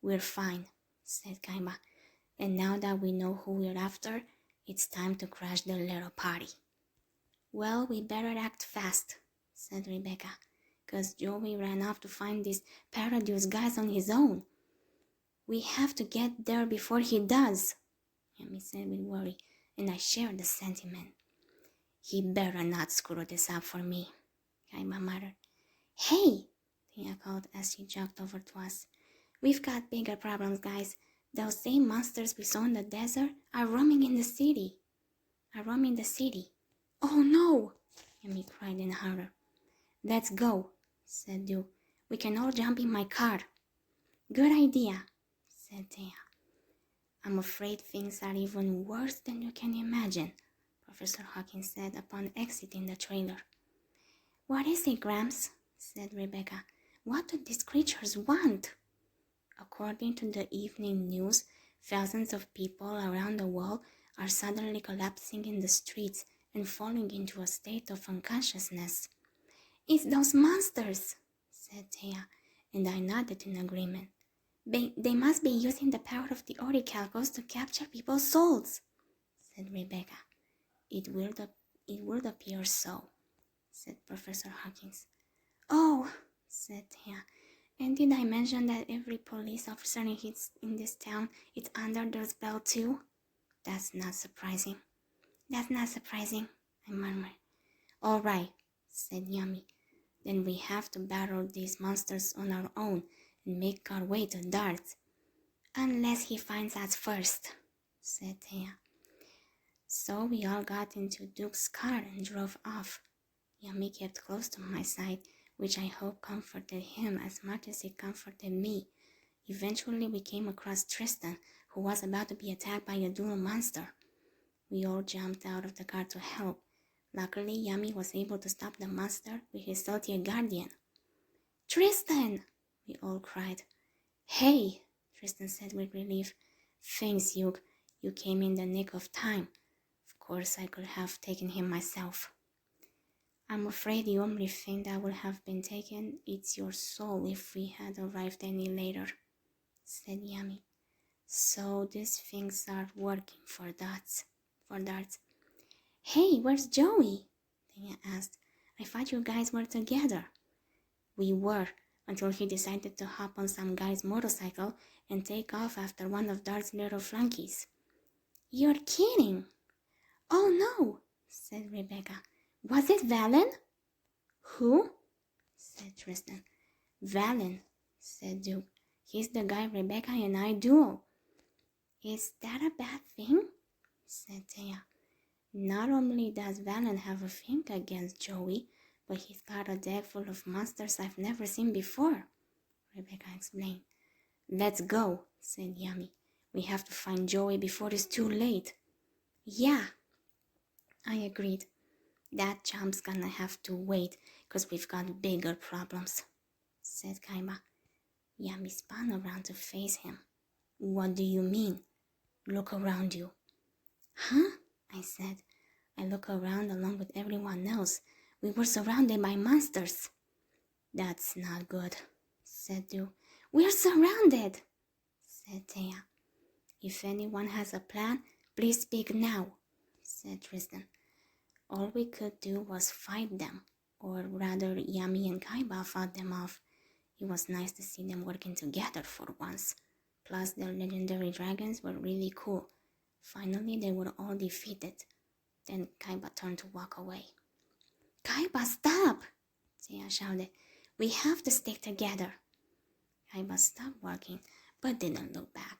We're fine, said Kaiba, and now that we know who we're after, it's time to crash the little party. Well, we better act fast, said Rebecca, 'cause Joey ran off to find these Paradise guys on his own. We have to get there before he does, Yami said with worry, and I shared the sentiment. He better not screw this up for me, Kaiba muttered. Hey, Tia called as she jogged over to us. We've got bigger problems, guys. Those same monsters we saw in the desert are roaming the city. Oh no, Yami cried in horror. Let's go, said Duke. We can all jump in my car. Good idea, said Tia. I'm afraid things are even worse than you can imagine, Professor Hawkins said upon exiting the trailer. What is it, Gramps? Said Rebecca. What do these creatures want? According to the evening news, thousands of people around the world are suddenly collapsing in the streets and falling into a state of unconsciousness. It's those monsters, said Tia, and I nodded in agreement. They must be using the power of the orichalcos to capture people's souls, said Rebecca. It would appear so, said Professor Hawkins. Oh, said Tia, and did I mention that every police officer in this town is under their spell too? That's not surprising, I murmured. All right, said Yummy. Then we have to battle these monsters on our own and make our way to Darth. Unless he finds us first, said Tia. So we all got into Duke's car and drove off. Yummy kept close to my side, which I hope comforted him as much as it comforted me. Eventually we came across Tristan, who was about to be attacked by a dual monster. We all jumped out of the car to help. Luckily, Yummy was able to stop the monster with his salty guardian. Tristan! We all cried. Hey, Tristan said with relief. Thanks, Hugh. You came in the nick of time. Of course, I could have taken him myself. I'm afraid the only thing that would have been taken is your soul if we had arrived any later, said Yummy. So these things are working for Darts. Hey, where's Joey? Tia asked. I thought you guys were together. We were, until he decided to hop on some guy's motorcycle and take off after one of Dart's little flunkies. You're kidding. Oh no, said Rebecca. Was it Valen? Who? Said Tristan. Valen, said Duke. He's the guy Rebecca and I duo. Is that a bad thing? Said Tia. Not only does Valen have a thing against Joey, but he's got a deck full of monsters I've never seen before, Rebecca explained. Let's go, said Yummy. We have to find Joey before it's too late. Yeah, I agreed. That jump's gonna have to wait, 'cause we've got bigger problems, said Kaiba. Yummy spun around to face him. What do you mean? Look around you. Huh? I said. I looked around along with everyone else. We were surrounded by monsters. That's not good, said Duke. We're surrounded, said Tia. If anyone has a plan, Please speak now, said Tristan. All we could do was fight them, or rather Yami and Kaiba fought them off. It was nice to see them working together for once. Plus, their legendary dragons were really cool. Finally, they were all defeated. Then Kaiba turned to walk away. Kaiba, stop! Seiya shouted. We have to stick together. Kaiba stopped walking, but didn't look back.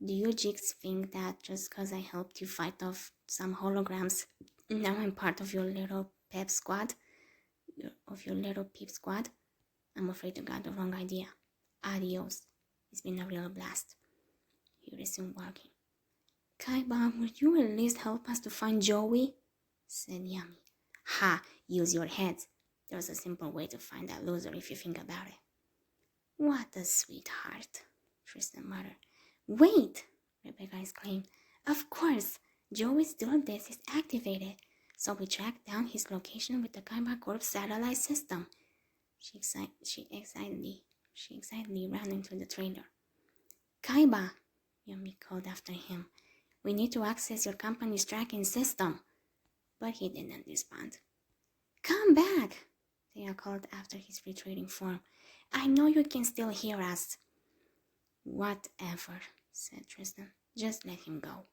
Do you jigs think that just because I helped you fight off some holograms, now I'm part of your little pep squad? Your little peep squad? I'm afraid you got the wrong idea. Adios. It's been a real blast. He resumed walking. Kaiba, would you at least help us to find Joey? Said Yami. Ha! Use your heads. There's a simple way to find that loser if you think about it. What a sweetheart, Tristan muttered. Wait! Rebecca exclaimed. Of course! Joey's dual disc is activated, so we tracked down his location with the Kaiba Corp satellite system. She excitedly ran into the trailer. Kaiba, Yami called after him. We need to access your company's tracking system. But he didn't respond. Come back, Seiya called after his retreating form. I know you can still hear us. Whatever, said Tristan. Just let him go.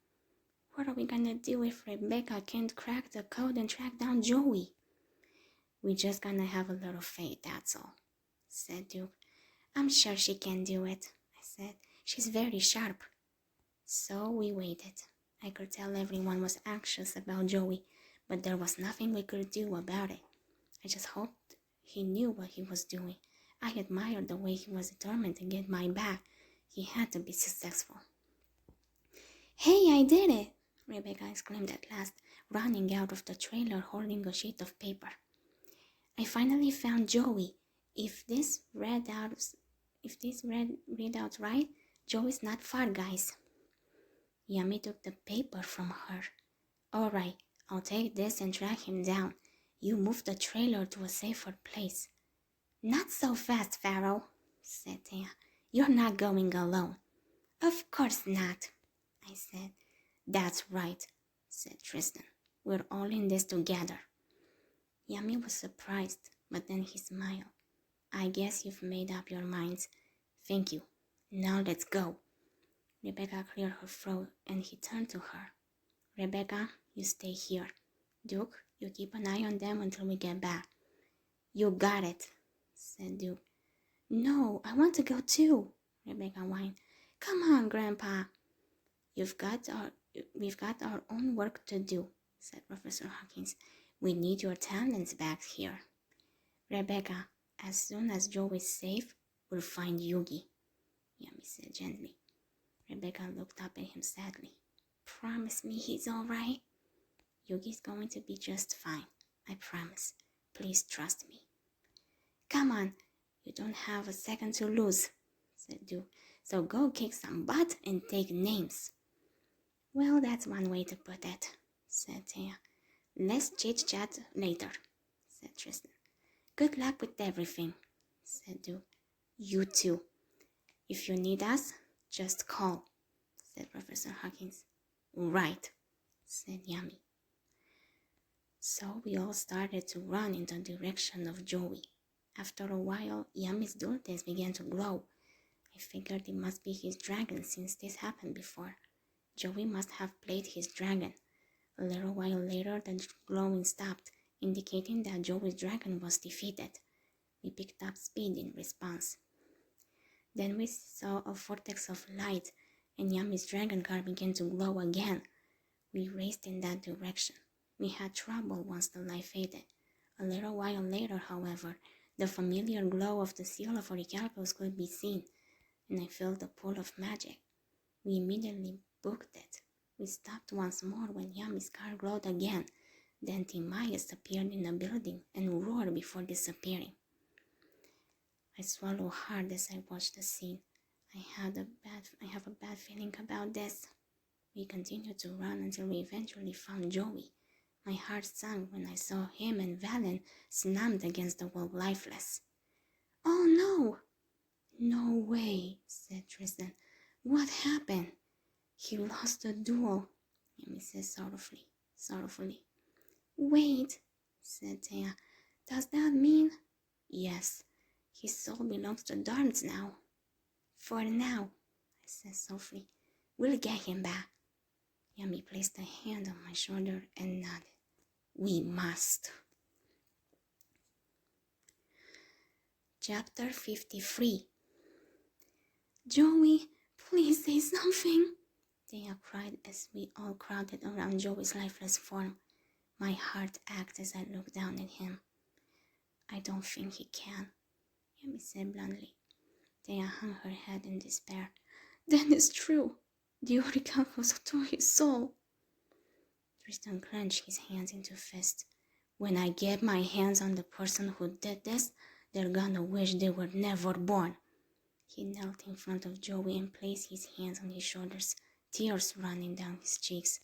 What are we gonna do if Rebecca can't crack the code and track down Joey? We're just gonna have a little faith, that's all, said Duke. I'm sure she can do it, I said. She's very sharp. So we waited. I could tell everyone was anxious about Joey, but there was nothing we could do about it. I just hoped he knew what he was doing. I admired the way he was determined to get my back. He had to be successful. Hey, I did it! Rebecca exclaimed at last, running out of the trailer holding a sheet of paper. I finally found Joey. If this read out right, Joey's not far, guys. Yami took the paper from her. All right, I'll take this and track him down. You move the trailer to a safer place. Not so fast, Pharaoh, said Thea. You're not going alone. Of course not, I said. That's right, said Tristan. We're all in this together. Yami was surprised, but then he smiled. I guess you've made up your minds. Thank you. Now let's go. Rebecca cleared her throat and he turned to her. Rebecca, you stay here. Duke, you keep an eye on them until we get back. You got it, said Duke. No, I want to go too, Rebecca whined. Come on, Grandpa. We've got our own work to do, said Professor Hawkins. We need your talents back here. Rebecca, as soon as Joe is safe, we'll find Yugi, Yami said gently. Rebecca looked up at him sadly. Promise me he's all right? Yugi's going to be just fine, I promise. Please trust me. Come on, you don't have a second to lose, said Duke. So go kick some butt and take names. Well, that's one way to put it, said Thea. Let's chit-chat later, said Tristan. Good luck with everything, said Duke. You too. If you need us, just call, said Professor Hawkins. Right, said Yami. So we all started to run in the direction of Joey. After a while, Yami's dual disc began to glow. I figured it must be his dragon since this happened before. Joey must have played his dragon. A little while later, the glowing stopped, indicating that Joey's dragon was defeated. We picked up speed in response. Then we saw a vortex of light, and Yami's dragon car began to glow again. We raced in that direction. We had trouble once the light faded. A little while later, however, the familiar glow of the seal of Orichalcos could be seen, and I felt the pull of magic. We immediately booked it. We stopped once more when Yami's car glowed again. Then Timaeus appeared in the building and roared before disappearing. I swallowed hard as I watched the scene. I have a bad feeling about this. We continued to run until we eventually found Joey. My heart sank when I saw him and Valen slammed against the wall lifeless. Oh no! No way, said Tristan. What happened? He lost the duel. Yami said sorrowfully. Wait, said Thea. Does that mean? Yes, his soul belongs to Darns now. For now, I said softly. We'll get him back. Yami placed a hand on my shoulder and nodded. We must. Chapter 53. Joey, please say something, Thea cried as we all crowded around Joey's lifeless form. My heart ached as I looked down at him. I don't think he can, Yami said bluntly. Thea hung her head in despair. That is true. The Orichalcos also tore his soul. Tristan clenched his hands into fists. When I get my hands on the person who did this, they're gonna wish they were never born. He knelt in front of Joey and placed his hands on his shoulders, tears running down his cheeks.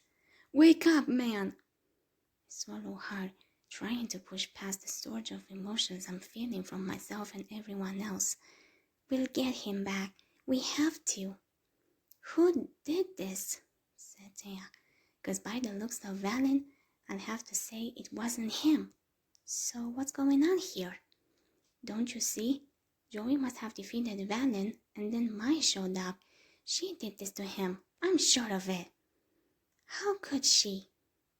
Wake up, man! I swallowed hard, trying to push past the surge of emotions I'm feeling from myself and everyone else. We'll get him back. We have to. Who did this? Said Thea. Because by the looks of Valen, I'll have to say it wasn't him. So what's going on here? Don't you see? Joey must have defeated Valen, and then Mai showed up. She did this to him. I'm sure of it. How could she?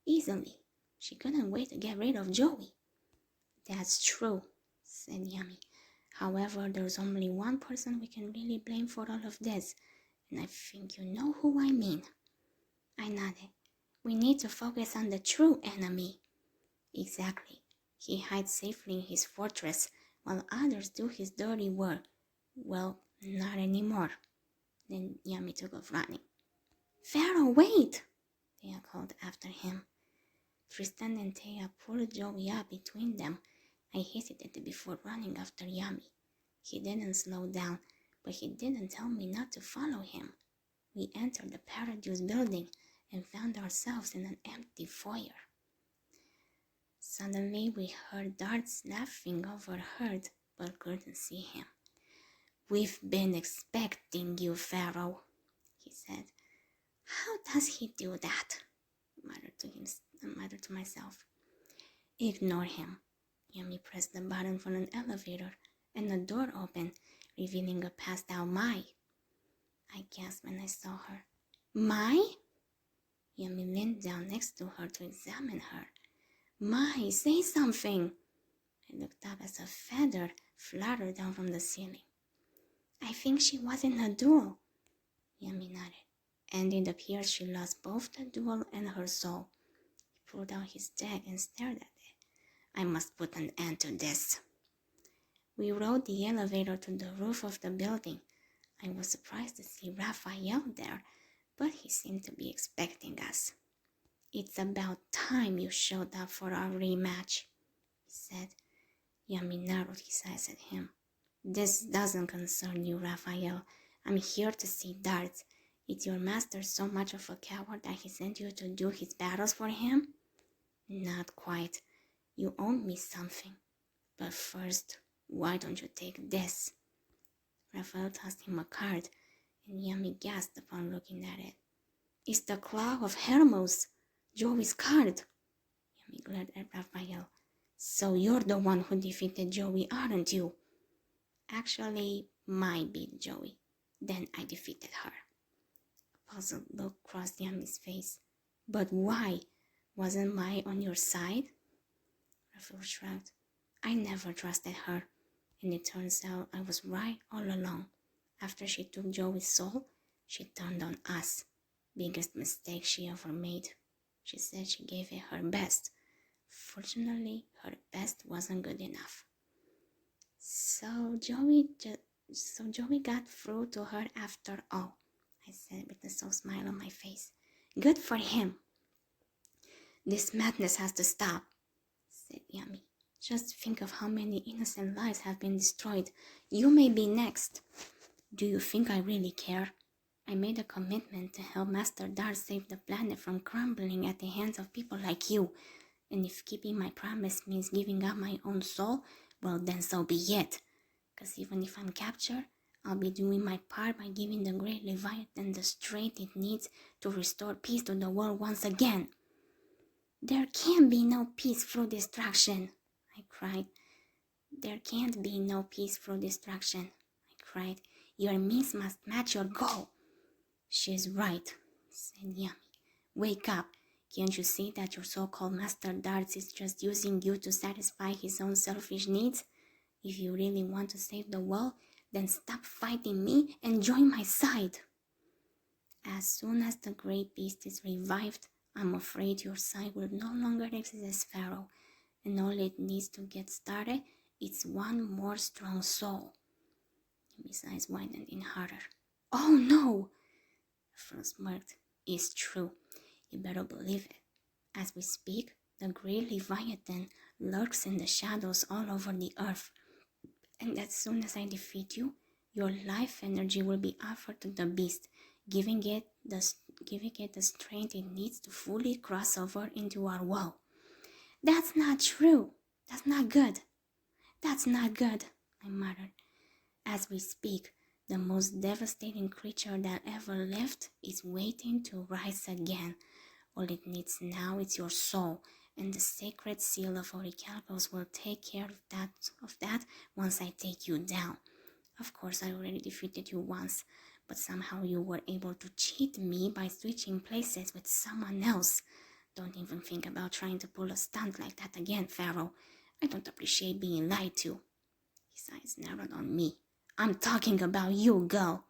Easily. She couldn't wait to get rid of Joey. That's true, said Yami. However, there's only one person we can really blame for all of this, and I think you know who I mean. I nodded. We need to focus on the true enemy. Exactly. He hides safely in his fortress, while others do his dirty work. Well, not anymore. Then Yami took off running. Pharaoh, wait! Thea called after him. Tristan and Thea pulled Joey up between them. I hesitated before running after Yami. He didn't slow down, but he didn't tell me not to follow him. We entered the Paradise building and found ourselves in an empty foyer. Suddenly we heard Darts laughing overheard, but couldn't see him. We've been expecting you, Pharaoh, he said. How does he do that? I muttered to myself. Ignore him. Yami pressed the button for an elevator, and the door opened, revealing a passed-out Mai. I gasped when I saw her. Mai? Yami leaned down next to her to examine her. Mai, say something! I looked up as a feather fluttered down from the ceiling. I think she was in a duel. Yami nodded, and it appears she lost both the duel and her soul. He pulled out his deck and stared at it. I must put an end to this. We rode the elevator to the roof of the building. I was surprised to see Raphael there, but he seemed to be expecting us. It's about time you showed up for our rematch, he said. Yami narrowed his eyes at him. This doesn't concern you, Raphael. I'm here to see Darts. Is your master so much of a coward that he sent you to do his battles for him? Not quite. You owe me something. But first, why don't you take this? Raphael tossed him a card, and Yami gasped upon looking at it. It's the Claw of Hermos, Joey's card. Yami glared at Raphael. So you're the one who defeated Joey, aren't you? Actually, Mai beat Joey. Then I defeated her. A puzzled look crossed Yami's face. But why? Wasn't Mai on your side? Raphael shrugged. I never trusted her, and it turns out I was right all along. After she took Joey's soul, she turned on us. Biggest mistake she ever made. She said she gave it her best. Fortunately, her best wasn't good enough. So Joey got through to her after all, I said with a soft smile on my face. Good for him. This madness has to stop, said Yami. Just think of how many innocent lives have been destroyed. You may be next. Do you think I really care? I made a commitment to help Master Darth save the planet from crumbling at the hands of people like you. And if keeping my promise means giving up my own soul, well then so be it. Because even if I'm captured, I'll be doing my part by giving the great Leviathan the strength it needs to restore peace to the world once again. There can be no peace through destruction, I cried. There can't be no peace through destruction, I cried. Your means must match your goal. She's right, said Yami. Wake up. Can't you see that your so-called Master Darts is just using you to satisfy his own selfish needs? If you really want to save the world, then stop fighting me and join my side. As soon as the great beast is revived, I'm afraid your side will no longer exist as Pharaoh, and all it needs to get started is one more strong soul. Yami's eyes widened in horror. Oh no! Pharaoh smirked. It's true. You better believe it. As we speak, the great Leviathan lurks in the shadows all over the earth. And as soon as I defeat you, your life energy will be offered to the beast, giving it the strength it needs to fully cross over into our world. That's not true. That's not good. That's not good, I muttered. As we speak, the most devastating creature that ever lived is waiting to rise again. All it needs now is your soul, and the sacred seal of Orichalcos will take care of that once I take you down. Of course, I already defeated you once, but somehow you were able to cheat me by switching places with someone else. Don't even think about trying to pull a stunt like that again, Pharaoh. I don't appreciate being lied to. His eyes narrowed on me. I'm talking about you, girl.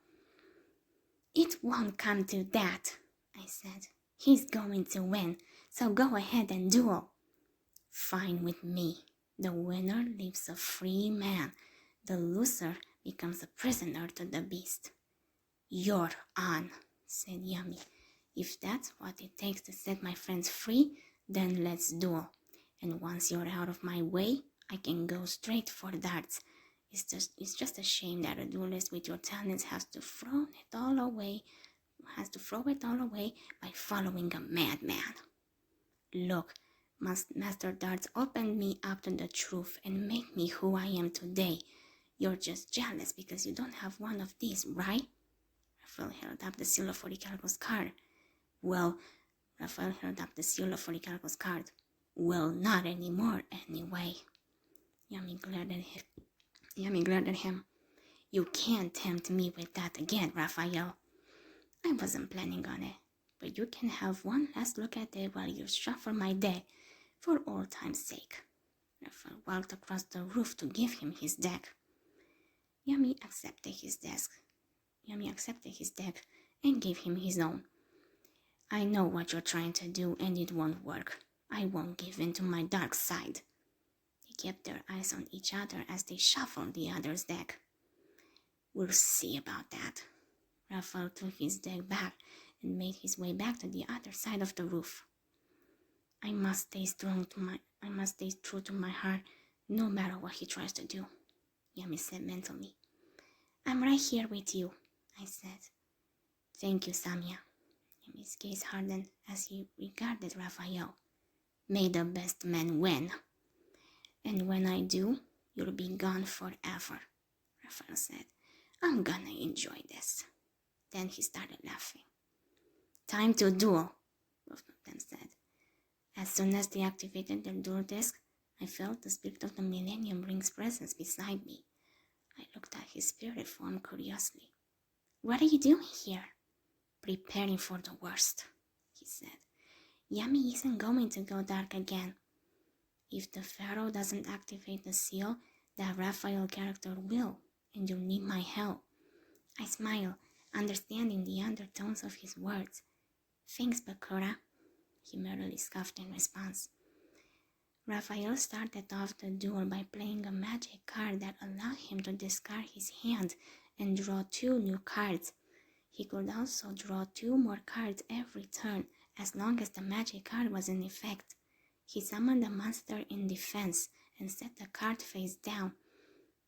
It won't come to that, I said. He's going to win, so go ahead and duel. Fine with me. The winner leaves a free man. The loser becomes a prisoner to the beast. You're on, said Yami. If that's what it takes to set my friends free, then let's duel. And once you're out of my way, I can go straight for darts. It's just a shame that a duelist with your talents has to throw it all away by following a madman. Look, Master Darts opened me up to the truth and made me who I am today. You're just jealous because you don't have one of these, right? Raphael held up the seal of Orichalcos card. Well, not anymore, anyway. Yami glared at him. You can't tempt me with that again, Raphael. I wasn't planning on it, but you can have one last look at it while you shuffle my deck, for old time's sake. Raphael walked across the roof to give him his deck. Yami accepted his deck and gave him his own. I know what you're trying to do, and it won't work. I won't give in to my dark side. They kept their eyes on each other as they shuffled the other's deck. We'll see about that. Raphael took his deck back and made his way back to the other side of the roof. I must stay true to my heart, no matter what he tries to do, Yami said mentally. I'm right here with you, I said. Thank you, Samia. Yami's gaze hardened as he regarded Raphael. May the best man win. And when I do, you'll be gone forever, Raphael said. I'm gonna enjoy this. Then he started laughing. Time to duel, both of them said. As soon as they activated their duel disc, I felt the spirit of the Millennium Ring's presence beside me. I looked at his spirit form curiously. What are you doing here? Preparing for the worst, he said. Yami isn't going to go dark again. If the Pharaoh doesn't activate the seal, that Raphael character will, and you'll need my help. I smiled, understanding the undertones of his words. Thanks, Bakura, he merely scoffed in response. Raphael started off the duel by playing a magic card that allowed him to discard his hand and draw 2 new cards. He could also draw 2 more cards every turn, as long as the magic card was in effect. He summoned a monster in defense and set the card face down.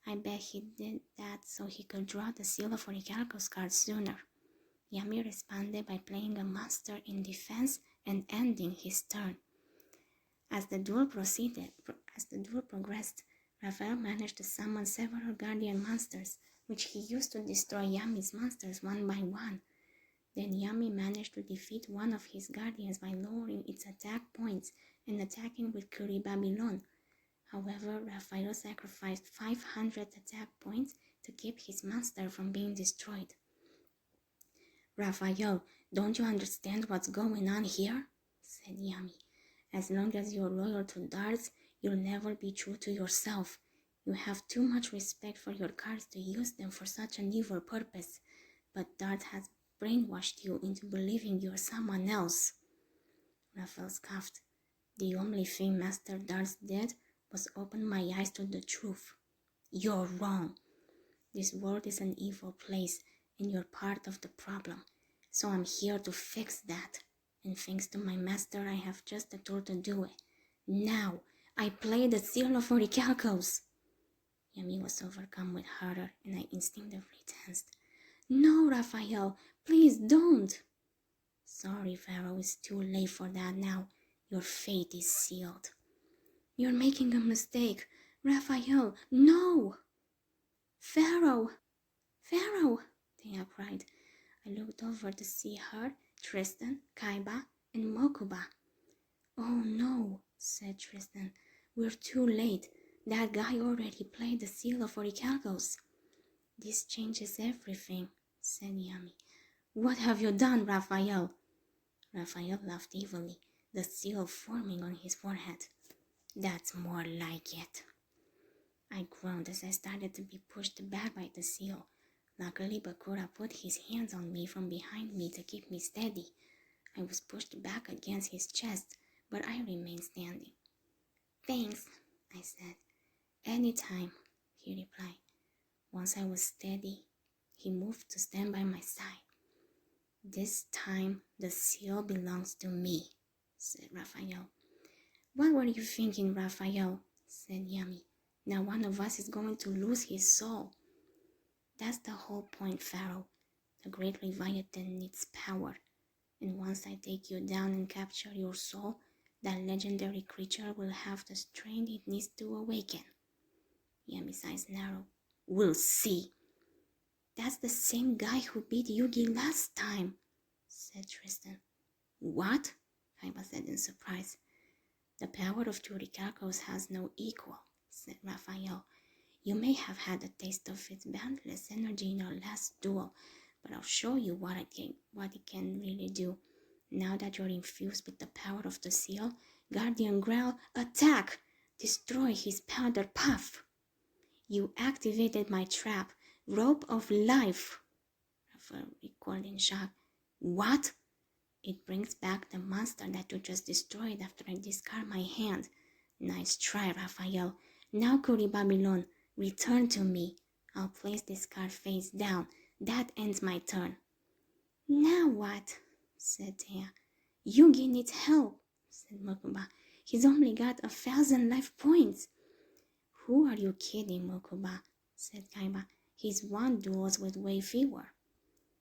I bet he did that so he could draw the seal of Orichalcos card sooner. Yami responded by playing a monster in defense and ending his turn. As the duel progressed, Raphael managed to summon several guardian monsters, which he used to destroy Yami's monsters one by one. Then Yami managed to defeat one of his guardians by lowering its attack points and attacking with Kuri Babylon. However, Raphael sacrificed 500 attack points to keep his monster from being destroyed. Raphael, don't you understand what's going on here? Said Yami. As long as you're loyal to darts, you'll never be true to yourself. You have too much respect for your cards to use them for such an evil purpose. But Dart has brainwashed you into believing you're someone else. Raphael scoffed. The only thing Master Darts did was open my eyes to the truth. You're wrong. This world is an evil place, and you're part of the problem. So I'm here to fix that. And thanks to my master, I have just the tool to do it. Now, I play the Seal of Orichalcos. Yami was overcome with horror, and I instinctively tensed. No, Raphael, please don't. Sorry, Pharaoh, it's too late for that now. Your fate is sealed. You're making a mistake. Raphael, no! Pharaoh! Pharaoh! Thea cried. I looked over to see her, Tristan, Kaiba, and Mokuba. Oh no, said Tristan. We're too late. That guy already played the Seal of Orichalcos. This changes everything, said Yami. What have you done, Raphael? Raphael laughed evilly, the seal forming on his forehead. That's more like it. I groaned as I started to be pushed back by the seal. Luckily, Bakura put his hands on me from behind me to keep me steady. I was pushed back against his chest, but I remained standing. Thanks, I said. Anytime, he replied. Once I was steady, he moved to stand by my side. This time, the seal belongs to me, said Raphael. What were you thinking, Raphael? Said Yami. Now one of us is going to lose his soul. That's the whole point, Pharaoh. The great Leviathan needs power. And once I take you down and capture your soul, that legendary creature will have the strength it needs to awaken. Yami's eyes narrowed. We'll see. That's the same guy who beat Yugi last time, said Tristan. What? Kaiba said in surprise. The power of Orichalcos has no equal, said Raphael. You may have had a taste of its boundless energy in our last duel, but I'll show you what it can really do. Now that you're infused with the power of the seal, Guardian Growl, attack! Destroy his powder puff! You activated my trap, Rope of Life! Raphael recalled in shock. What? It brings back the monster that you just destroyed after I discard my hand. Nice try, Raphael. Now, Kuri Babylon, return to me. I'll place this card face down. That ends my turn. Now what? Said Thea. Yugi needs help, said Mokuba. He's only got 1,000 life points. Who are you kidding, Mokuba? Said Kaiba. He's won duels with way fewer.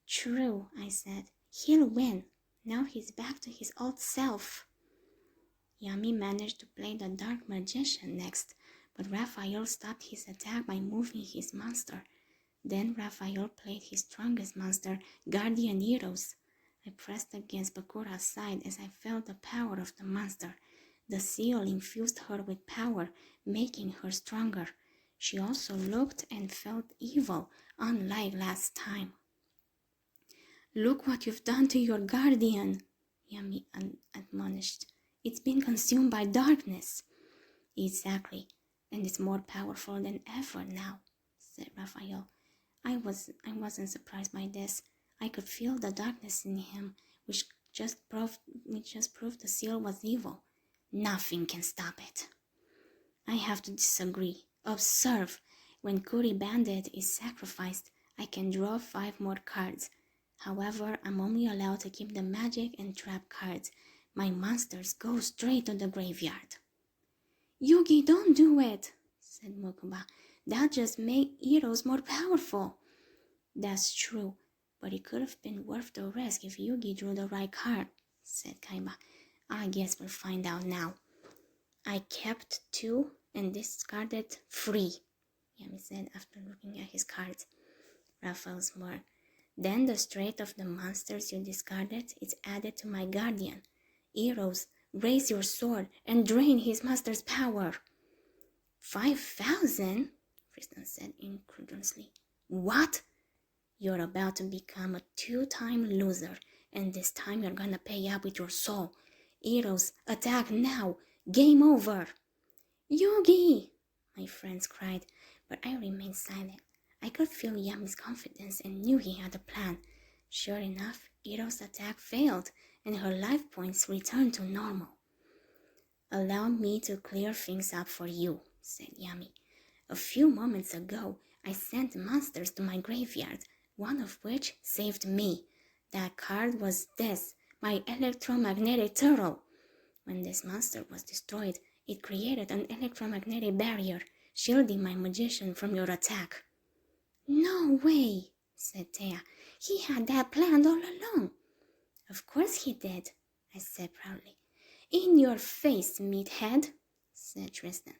True, I said. He'll win. Now he's back to his old self. Yami managed to play the Dark Magician next, but Raphael stopped his attack by moving his monster. Then Raphael played his strongest monster, Guardian Heroes. I pressed against Bakura's side as I felt the power of the monster. The seal infused her with power, making her stronger. She also looked and felt evil, unlike last time. Look what you've done to your guardian, Yami admonished. It's been consumed by darkness. Exactly, and it's more powerful than ever now, said Raphael. I wasn't surprised by this. I could feel the darkness in him, which just proved the seal was evil. Nothing can stop it. I have to disagree. Observe, when Kuri Bandit is sacrificed, I can draw 5 more cards. However, I'm only allowed to keep the magic and trap cards. My monsters go straight to the graveyard. Yugi, don't do it, said Mokuba. That just make heroes more powerful. That's true, but it could have been worth the risk if Yugi drew the right card, said Kaiba. I guess we'll find out now. I kept 2 and discarded 3, Yami said after looking at his cards. Raphael smirked. Then the strength of the monsters you discarded is added to my guardian. Heroes, raise your sword and drain his master's power. 5,000? Tristan said incredulously. What? You're about to become a 2-time loser, and this time you're gonna pay up with your soul. Heroes, attack now! Game over! Yugi! My friends cried, but I remained silent. I could feel Yami's confidence and knew he had a plan. Sure enough, Hero's attack failed, and her life points returned to normal. Allow me to clear things up for you, said Yami. A few moments ago, I sent monsters to my graveyard, one of which saved me. That card was this, my electromagnetic turtle. When this monster was destroyed, it created an electromagnetic barrier, shielding my magician from your attack. No way, said Thea. He had that planned all along. Of course he did, I said proudly. In your face, meathead, said Tristan.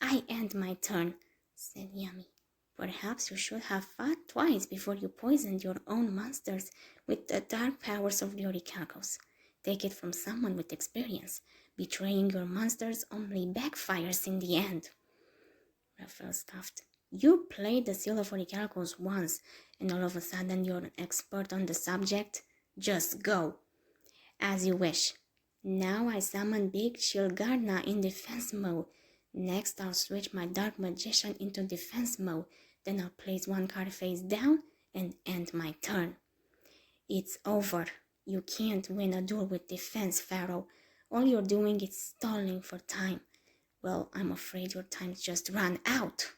I end my turn, said Yami. Perhaps you should have thought twice before you poisoned your own monsters with the dark powers of the orichalcos. Take it from someone with experience. Betraying your monsters only backfires in the end. Raphael scoffed. You played the Seal of Orichalcos once, and all of a sudden you're an expert on the subject? Just go. As you wish. Now I summon Big Shilgarna in defense mode. Next I'll switch my Dark Magician into defense mode. Then I'll place one card face down and end my turn. It's over. You can't win a duel with defense, Pharaoh. All you're doing is stalling for time. Well, I'm afraid your time's just run out.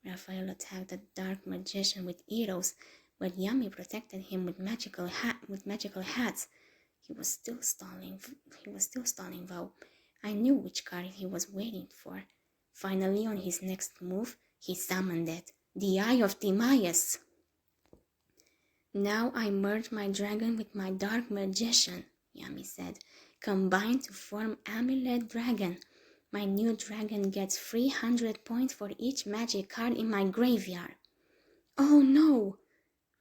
Raphael attacked the Dark Magician with arrows, but Yami protected him with magical hats. He was still stalling though. I knew which card he was waiting for. Finally, on his next move, he summoned it, the Eye of Timaeus. Now I merge my dragon with my Dark Magician, Yami said, combined to form Amulet Dragon. My new dragon gets 300 points for each magic card in my graveyard. Oh no,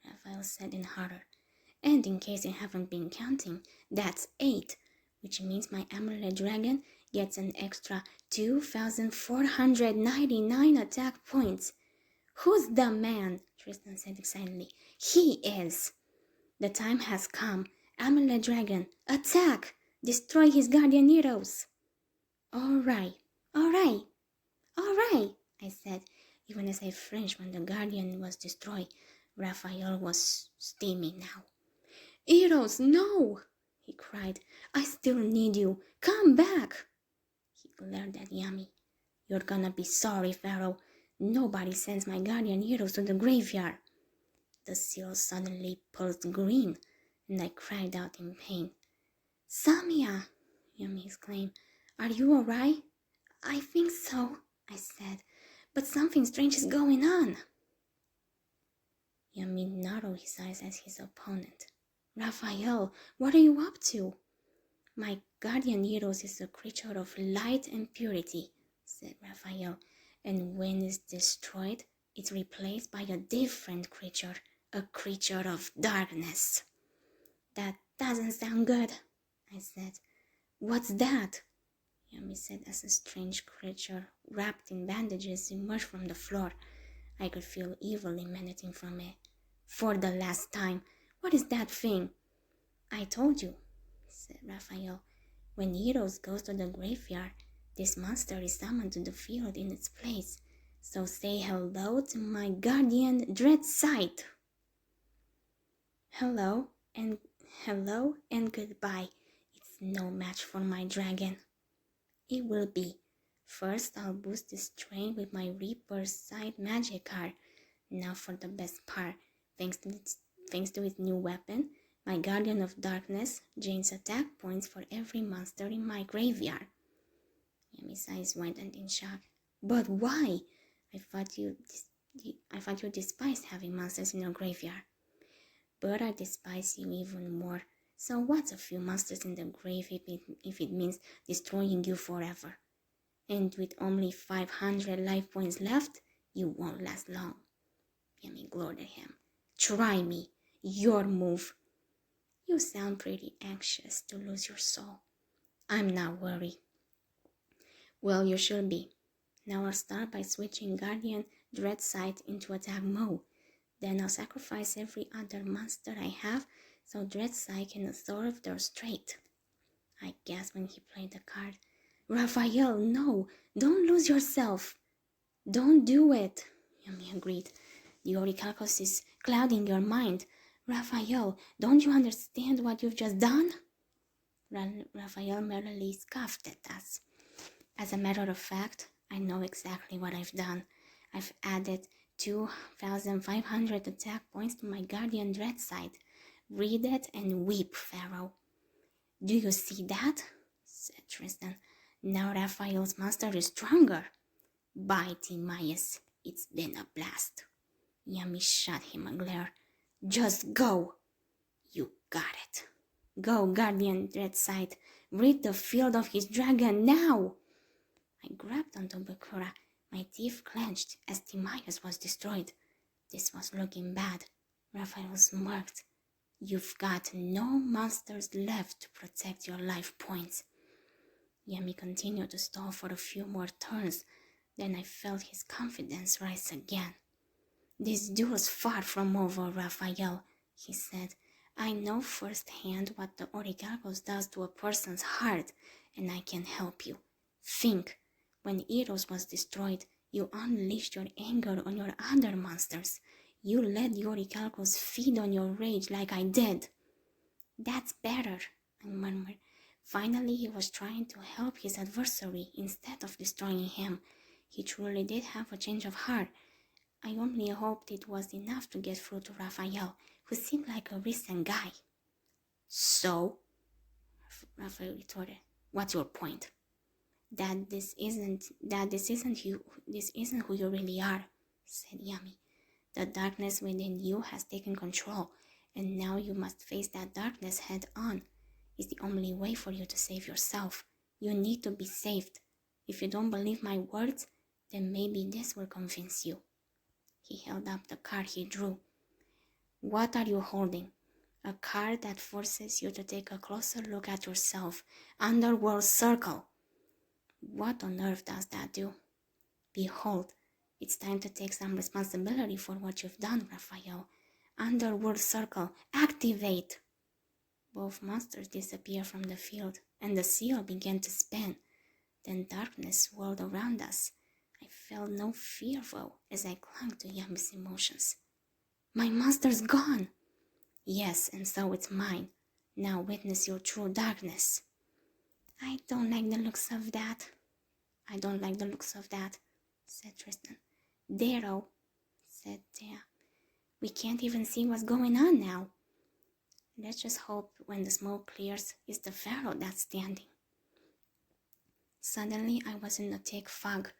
Raphael said in horror. And in case you haven't been counting, that's 8, which means my Amulet Dragon gets an extra 2,499 attack points. Who's the man? Tristan said excitedly. He is. The time has come. Amulet Dragon, attack! Destroy his guardian heroes. All right, I said, even as I flinched when the guardian was destroyed. Raphael was steaming now. Heroes, no! He cried. I still need you. Come back! He glared at Yami. You're gonna be sorry, Pharaoh. Nobody sends my guardian heroes to the graveyard. The seal suddenly pulsed green, and I cried out in pain. Samia, Yami exclaimed. Are you all right? I think so, I said, but something strange is going on. Yami narrowed his eyes at his opponent. Raphael, what are you up to? My guardian heroes is a creature of light and purity, said Raphael, and when it's destroyed, it's replaced by a different creature, a creature of darkness. That doesn't sound good, I said. What's that? Yami said as a strange creature wrapped in bandages emerged from the floor. I could feel evil emanating from it. For the last time, what is that thing? I told you, said Raphael. When heroes go to the graveyard, this monster is summoned to the field in its place. So say hello to my guardian Dreadsight. Hello and goodbye. It's no match for my dragon. It will be. First, I'll boost this train with my Reaper's Sight magic card. Now for the best part. Thanks to its new weapon, my Guardian of Darkness gains attack points for every monster in my graveyard. Yami's eyes widened in shock. But why? I thought you despised having monsters in your graveyard. But I despise you even more. So what's a few monsters in the grave if it means destroying you forever? And with only 500 life points left, you won't last long. Yami glared at him. Try me. Your move. You sound pretty anxious to lose your soul. I'm not worried. Well, you should be. Now I'll start by switching Guardian Dreadsight into attack mode. Then I'll sacrifice every other monster I have so Dreadsight can absorb their straight. I gasped when he played the card. Raphael, no! Don't lose yourself! Don't do it! Yami agreed. The Orichalcos is clouding your mind. Raphael, don't you understand what you've just done? Raphael merely scoffed at us. As a matter of fact, I know exactly what I've done. I've added 2,500 attack points to my Guardian Dreadsight. Read it and weep, Pharaoh. Do you see that? Said Tristan. Now Raphael's monster is stronger. By Timaeus, it's been a blast. Yami shot him a glare. Just go. You got it. Go, Guardian Dreadsight. Rid the field of his dragon now. I grabbed onto Bakura, my teeth clenched as Timaeus was destroyed. This was looking bad. Raphael smirked. You've got no monsters left to protect your life points. Yami continued to stall for a few more turns. Then I felt his confidence rise again. This duel's far from over, Raphael, he said. I know firsthand what the Orichalcos does to a person's heart, and I can help you. Think. When Eros was destroyed, you unleashed your anger on your other monsters. You let the Orichalcos feed on your rage like I did. That's better, I murmured. Finally, he was trying to help his adversary instead of destroying him. He truly did have a change of heart. I only hoped it was enough to get through to Raphael, who seemed like a recent guy. So? Raphael retorted. What's your point? That this isn't who you really are, said Yami. The darkness within you has taken control, and now you must face that darkness head on. It's the only way for you to save yourself. You need to be saved. If you don't believe my words, then maybe this will convince you. He held up the card he drew. What are you holding? A card that forces you to take a closer look at yourself. Underworld Circle. What on earth does that do? Behold, it's time to take some responsibility for what you've done, Raphael. Underworld Circle, activate! Both monsters disappeared from the field, and the seal began to spin. Then darkness swirled around us. I felt no fear, though, as I clung to Yami's emotions. My monster's gone! Yes, and so it's mine. Now witness your true darkness. I don't like the looks of that, said Tristan. Darrow, said Thea. We can't even see what's going on now. Let's just hope when the smoke clears, it's the Pharaoh that's standing. Suddenly, I was in a thick fog.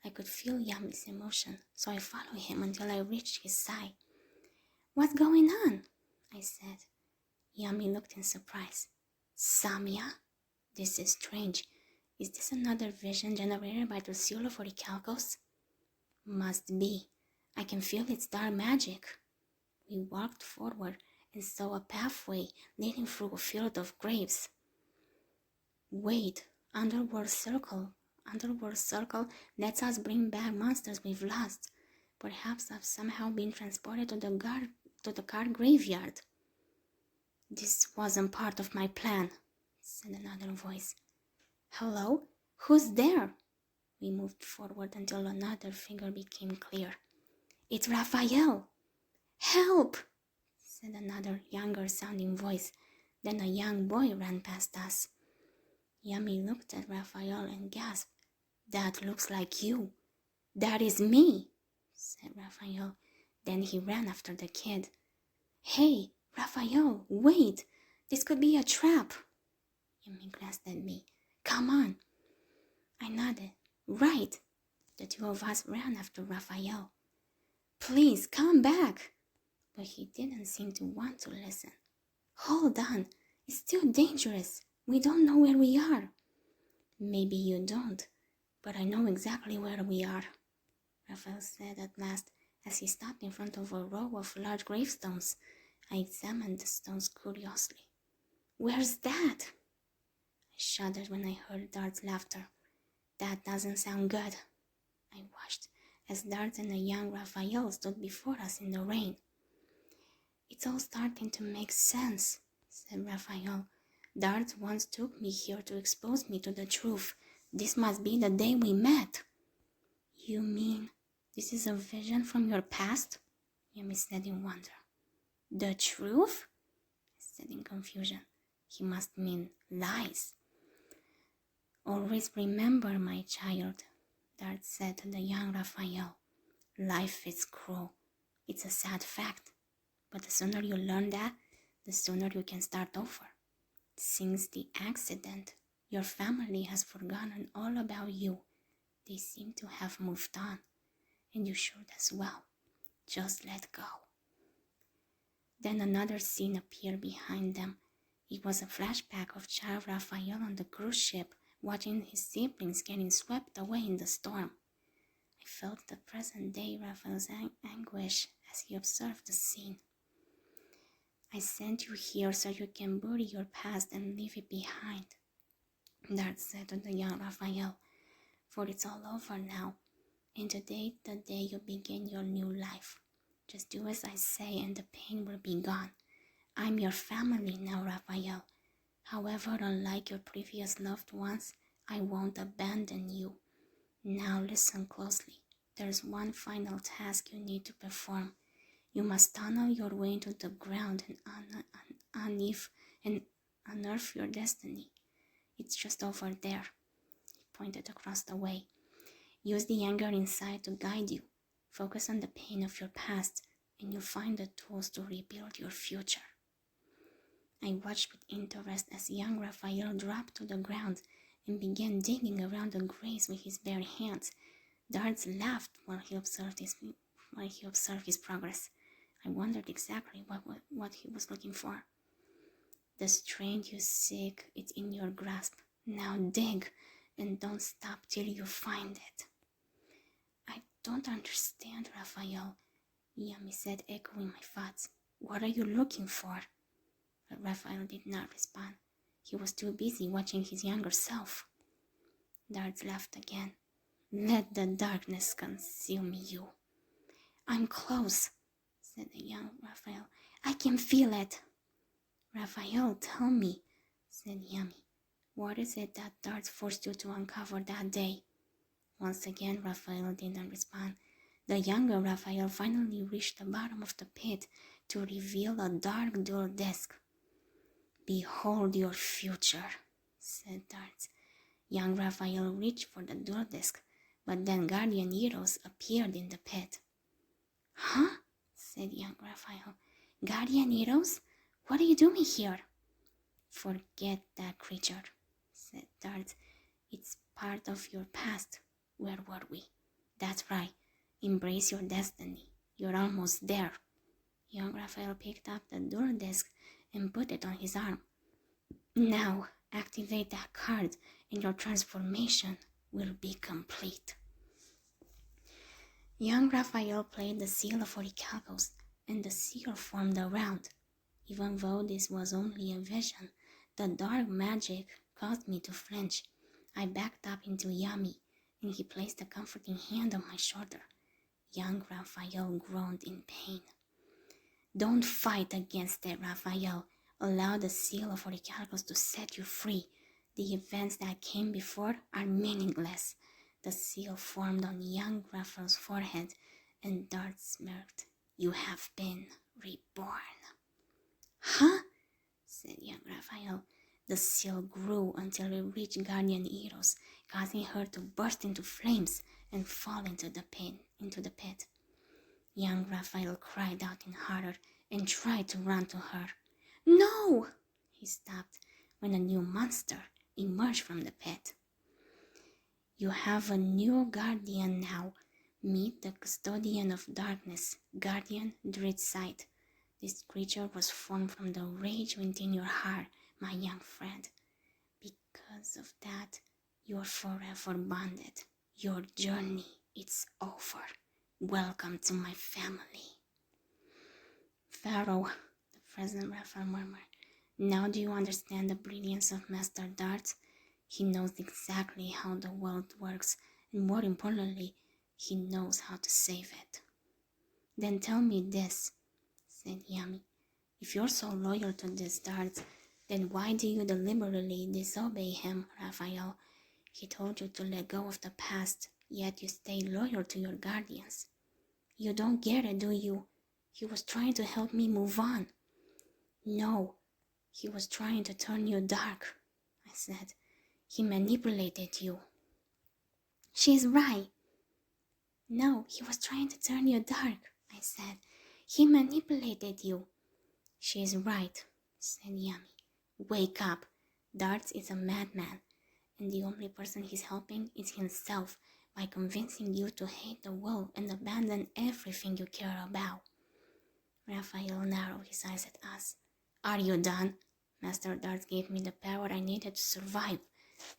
I could feel Yami's emotion, so I followed him until I reached his side. What's going on? I said. Yami looked in surprise. Samia? This is strange. Is this another vision generated by the seal of Orichalcos? Must be. I can feel its dark magic. We walked forward and saw a pathway leading through a field of graves. Wait, Underworld Circle lets us bring back monsters we've lost. Perhaps I've somehow been transported to the card graveyard. This wasn't part of my plan, said another voice. Hello? Who's there? We moved forward until another figure became clear. It's Raphael. Help! Said another younger sounding voice. Then a young boy ran past us. Yami looked at Raphael and gasped. That looks like you. That is me, said Raphael. Then he ran after the kid. Hey, Raphael, wait! This could be a trap. Yami glanced at me. Come on. I nodded. Right. The two of us ran after Raphael. Please, come back. But he didn't seem to want to listen. Hold on. It's still dangerous. We don't know where we are. Maybe you don't. But I know exactly where we are, Raphael said at last, as he stopped in front of a row of large gravestones. I examined the stones curiously. Where's that? I shuddered when I heard Dart's laughter. That doesn't sound good. I watched as Dart and a young Raphael stood before us in the rain. It's all starting to make sense, said Raphael. Dart once took me here to expose me to the truth. This must be the day we met. You mean this is a vision from your past? Yami said in wonder. The truth? I said in confusion. He must mean lies. Always remember, my child, Dart said to the young Raphael. Life is cruel. It's a sad fact. But the sooner you learn that, the sooner you can start over. Since the accident, your family has forgotten all about you. They seem to have moved on, and you should as well. Just let go. Then another scene appeared behind them. It was a flashback of child Raphael on the cruise ship, watching his siblings getting swept away in the storm. I felt the present-day Raphael's anguish as he observed the scene. I sent you here so you can bury your past and leave it behind, Dart said to the young Raphael, for it's all over now, and today the day you begin your new life. Just do as I say and the pain will be gone. I'm your family now, Raphael. However, unlike your previous loved ones, I won't abandon you. Now listen closely. There's one final task you need to perform. You must tunnel your way into the ground and unearth your destiny. It's just over there. He pointed across the way. Use the anger inside to guide you. Focus on the pain of your past, and you'll find the tools to rebuild your future. I watched with interest as young Raphael dropped to the ground and began digging around the graves with his bare hands. Darts laughed while he observed his progress. I wondered exactly what he was looking for. The strength you seek is in your grasp. Now dig, and don't stop till you find it. I don't understand, Raphael, Yami said, echoing my thoughts. What are you looking for? But Raphael did not respond. He was too busy watching his younger self. Darts laughed again. Let the darkness consume you. I'm close, said the young Raphael. I can feel it. Raphael, tell me, said Yami. What is it that Darts forced you to uncover that day? Once again, Raphael didn't respond. The younger Raphael finally reached the bottom of the pit to reveal a dark dual disc. Behold your future, said Darts. Young Raphael reached for the dual disc, but then Guardian Eros appeared in the pit. Huh? Said young Raphael. Guardian Eros? What are you doing here? Forget that creature, said Darts. It's part of your past. Where were we? That's right. Embrace your destiny. You're almost there. Young Raphael picked up the dual disc and put it on his arm. Now, activate that card and your transformation will be complete. Young Raphael played the seal of Orichalcos, and the seal formed around. Even though this was only a vision, the dark magic caused me to flinch. I backed up into Yami, and he placed a comforting hand on my shoulder. Young Raphael groaned in pain. Don't fight against it, Raphael. Allow the seal of Orichalcos to set you free. The events that came before are meaningless. The seal formed on young Raphael's forehead, and Dart smirked. You have been reborn. Huh? Said young Raphael. The seal grew until it reached Guardian Eros, causing her to burst into flames and fall into the pit. Young Raphael cried out in horror and tried to run to her. No! He stopped when a new monster emerged from the pit. You have a new guardian now. Meet the custodian of darkness, Guardian Dreadsight. This creature was formed from the rage within your heart, my young friend. Because of that, you are forever bonded. Your journey, it's over. Welcome to my family. Pharaoh, the President Raphael murmured. Now do you understand the brilliance of Master Darts? He knows exactly how the world works, and more importantly, he knows how to save it. Then tell me this, said Yami. If you're so loyal to these Darts, then why do you deliberately disobey him, Raphael? He told you to let go of the past, yet you stay loyal to your guardians. You don't get it, do you? He was trying to help me move on. No, he was trying to turn you dark, I said. He manipulated you. She's right. No, he was trying to turn you dark, I said. He manipulated you. She's right, said Yami. Wake up. Darts is a madman, and the only person he's helping is himself by convincing you to hate the world and abandon everything you care about. Raphael narrowed his eyes at us. Are you done? Master Darts gave me the power I needed to survive,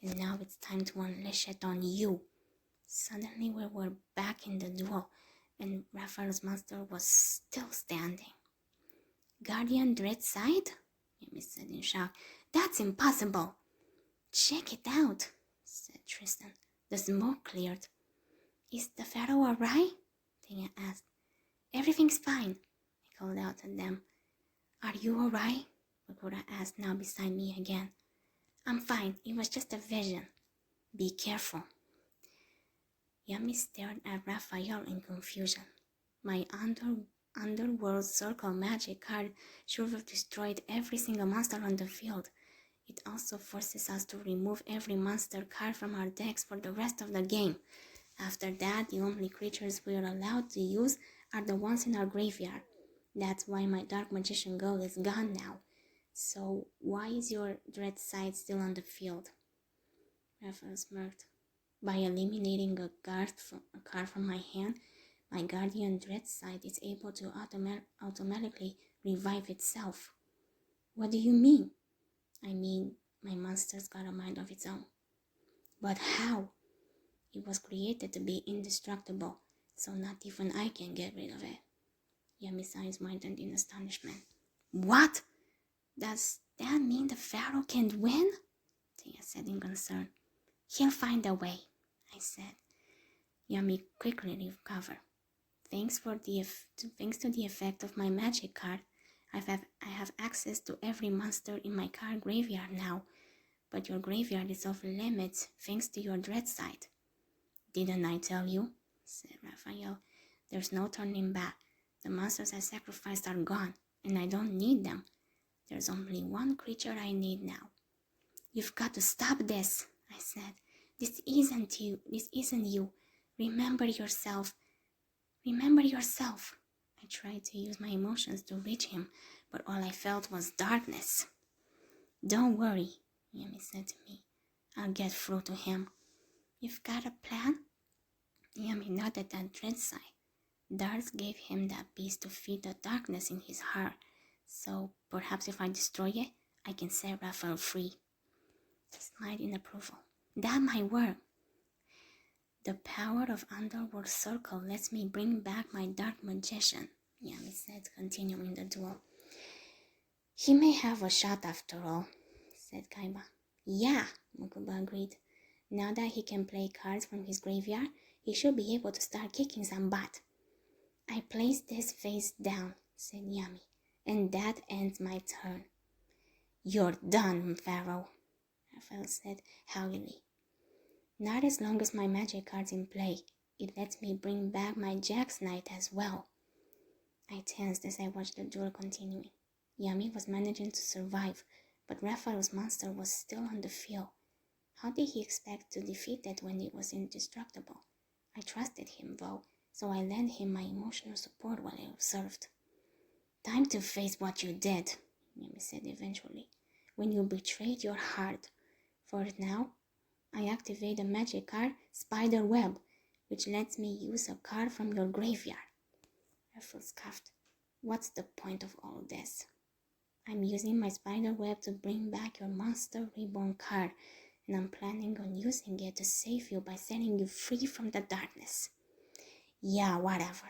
and now it's time to unleash it on you. Suddenly we were back in the duel, and Raphael's monster was still standing. Guardian Dreadside? Yami said in shock. That's impossible. Check it out, said Tristan. The smoke cleared. Is the Pharaoh alright? Tina asked. Everything's fine, I called out at them. Are you alright? Bakura asked, now beside me again. I'm fine, it was just a vision. Be careful. Yami stared at Raphael in confusion. My underworld circle magic card should have destroyed every single monster on the field. It also forces us to remove every monster card from our decks for the rest of the game. After that, the only creatures we are allowed to use are the ones in our graveyard. That's why my Dark Magician Girl is gone now. So why is your Dread Side still on the field? Raphael smirked. By eliminating a card from my hand, my Guardian Dread Side is able to automatically revive itself. What do you mean? I mean, my monster's got a mind of its own. But how? It was created to be indestructible, so not even I can get rid of it. Yami's eyes widened in astonishment. What? Does that mean the Pharaoh can't win? Tia said in concern. He'll find a way, I said. Yami quickly recovered. Thanks to the effect of my magic card, I have access to every monster in my card graveyard now, but your graveyard is off limits thanks to your Dread Side. Didn't I tell you? Said Raphael. There's no turning back. The monsters I sacrificed are gone, and I don't need them. There's only one creature I need now. You've got to stop this, I said. This isn't you. Remember yourself. Remember yourself. I tried to use my emotions to reach him, but all I felt was darkness. Don't worry, Yami said to me. I'll get through to him. You've got a plan? Yami nodded at Dread Side. Darts gave him that piece to feed the darkness in his heart, so perhaps if I destroy it, I can set Raphael free. He smiled in approval. That might work. The power of Underworld Circle lets me bring back my Dark Magician, Yami said, continuing the duel. He may have a shot after all, said Kaiba. Yeah, Mokuba agreed. Now that he can play cards from his graveyard, he should be able to start kicking some butt. I place this face down, said Yami, and that ends my turn. You're done, Pharaoh, Raphael said haughtily. Not as long as my magic card's in play. It lets me bring back my Jack's Knight as well. I tensed as I watched the duel continuing. Yami was managing to survive, but Raphael's monster was still on the field. How did he expect to defeat it when it was indestructible? I trusted him, though, so I lent him my emotional support while I observed. Time to face what you did, Yami said eventually, when you betrayed your heart. For now, I activate the magic card Spider Web, which lets me use a card from your graveyard. Raphael scoffed. What's the point of all this? I'm using my Spider Web to bring back your Monster Reborn card, and I'm planning on using it to save you by setting you free from the darkness. Yeah, whatever.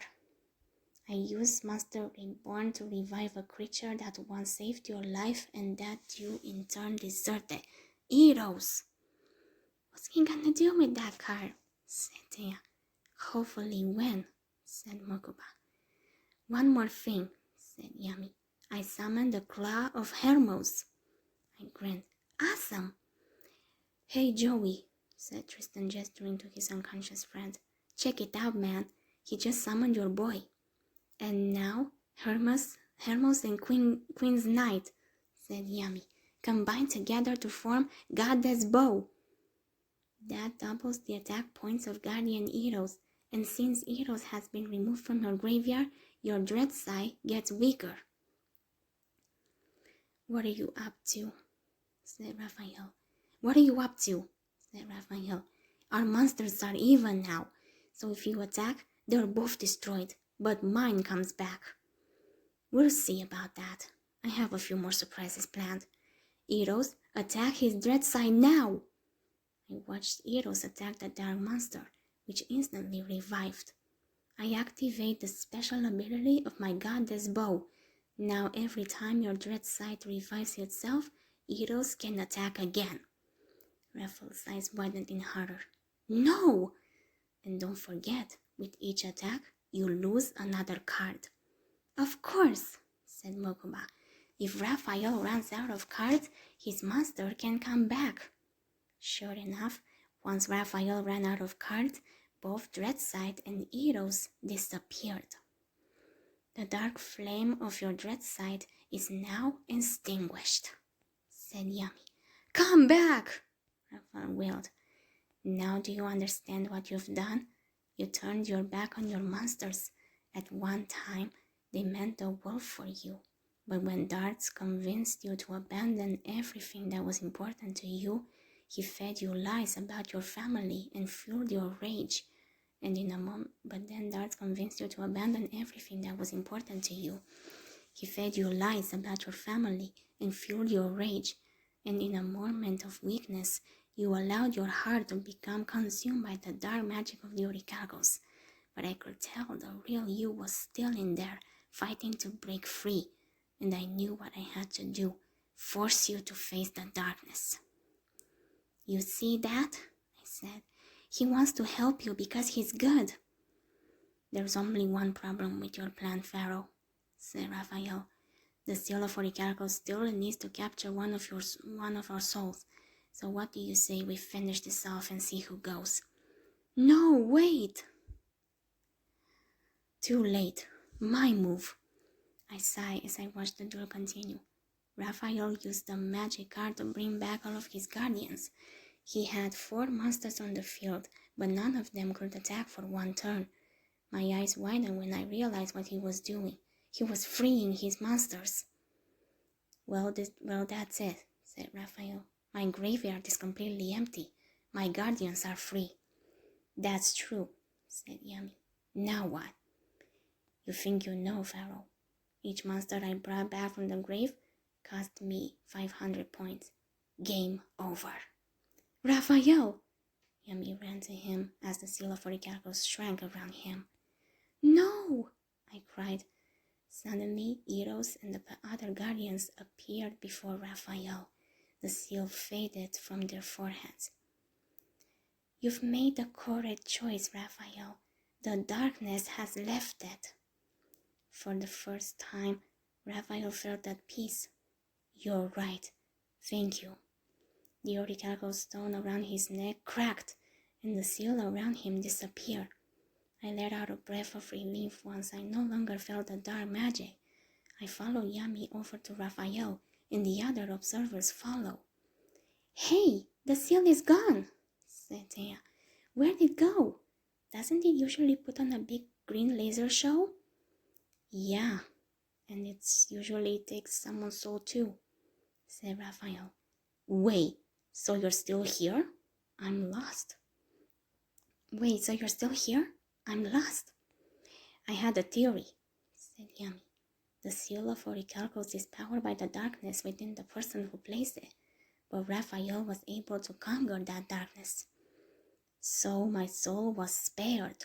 I used Monster Reborn to revive a creature that once saved your life and that you in turn deserted. Heroes! What's he gonna do with that card? Said Thea. Hopefully when, said Mokuba. One more thing, said Yami. I summoned the Claw of Hermos. I grinned. Awesome! Hey Joey, said Tristan, gesturing to his unconscious friend. Check it out, man. He just summoned your boy. And now, Hermos and Queen's Knight, said Yami, combine together to form Goddess Bow. That doubles the attack points of Guardian Eros, and since Eros has been removed from your graveyard, your dread side gets weaker. What are you up to? Said Raphael. What are you up to? Said Raphael. Our monsters are even now, so if you attack, they're both destroyed, but mine comes back. We'll see about that. I have a few more surprises planned. Eros, attack his dread side now! I watched Eros attack the dark monster, which instantly revived. I activate the special ability of my Goddess Bow. Now every time your dread side revives itself, Eros can attack again. Raphael's eyes widened in horror. No! And don't forget, with each attack, you lose another card. Of course, said Mokuba. If Raphael runs out of cards, his monster can come back. Sure enough, once Raphael ran out of cards, both Dreadside and Eros disappeared. The dark flame of your Dreadside is now extinguished, said Yami. Come back! Raphael wailed. Now do you understand what you've done? You turned your back on your monsters. At one time, they meant the world for you. But when Darts convinced you to abandon everything that was important to you, he fed you lies about your family and fueled your rage. But then Darts convinced you to abandon everything that was important to you. He fed you lies about your family and fueled your rage. And in a moment of weakness, you allowed your heart to become consumed by the dark magic of the Orichalcos. But I could tell the real you was still in there, fighting to break free. And I knew what I had to do, force you to face the darkness. You see that? I said. He wants to help you because he's good. There's only one problem with your plan, Pharaoh, said Raphael. The seal of Orichalcos still needs to capture one of our souls. So what do you say we finish this off and see who goes? No, wait! Too late. My move. I sigh as I watch the duel continue. Raphael used the magic card to bring back all of his guardians. He had 4 monsters on the field, but none of them could attack for one turn. My eyes widened when I realized what he was doing. He was freeing his monsters. Well, that's it, said Raphael. My graveyard is completely empty. My guardians are free. That's true, said Yami. Now what? You think you know, Pharaoh. Each monster I brought back from the grave cost me 500 points. Game over. Raphael! Yami ran to him as the seal of Orichalcos shrank around him. No! I cried. Suddenly, Eros and the other guardians appeared before Raphael. The seal faded from their foreheads. You've made the correct choice, Raphael. The darkness has left it. For the first time, Raphael felt at peace. You're right. Thank you. The Orichalcos stone around his neck cracked, and the seal around him disappeared. I let out a breath of relief once I no longer felt the dark magic. I followed Yami over to Raphael, and the other observers followed. Hey, the seal is gone, said Thea. Where'd it go? Doesn't it usually put on a big green laser show? Yeah, and it's usually takes someone's soul too, said Raphael. Wait, so you're still here? I'm lost. Wait, so you're still here? I'm lost. I had a theory, said Yami. The seal of Orichalcos is powered by the darkness within the person who placed it. but Raphael was able to conquer that darkness. So my soul was spared,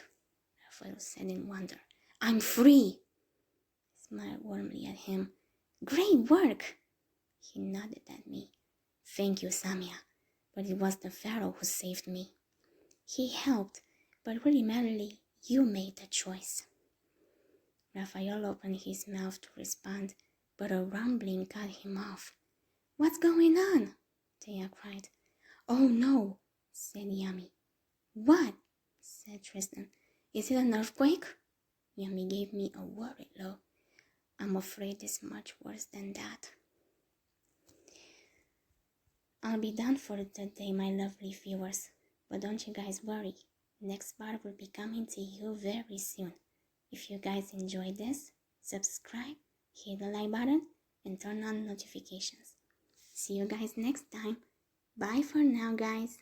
Raphael said in wonder. I'm free! I smiled warmly at him. Great work! He nodded at me. Thank you, Samia, but it was the Pharaoh who saved me. He helped, but ultimately you made the choice. Raphael opened his mouth to respond, but a rumbling cut him off. What's going on? Thea cried. Oh no, said Yami. What? Said Tristan. Is it an earthquake? Yami gave me a worried look. I'm afraid it's much worse than that. I'll be done for today, my lovely viewers. But don't you guys worry. Next part will be coming to you very soon. If you guys enjoyed this, subscribe, hit the like button, and turn on notifications. See you guys next time. Bye for now, guys.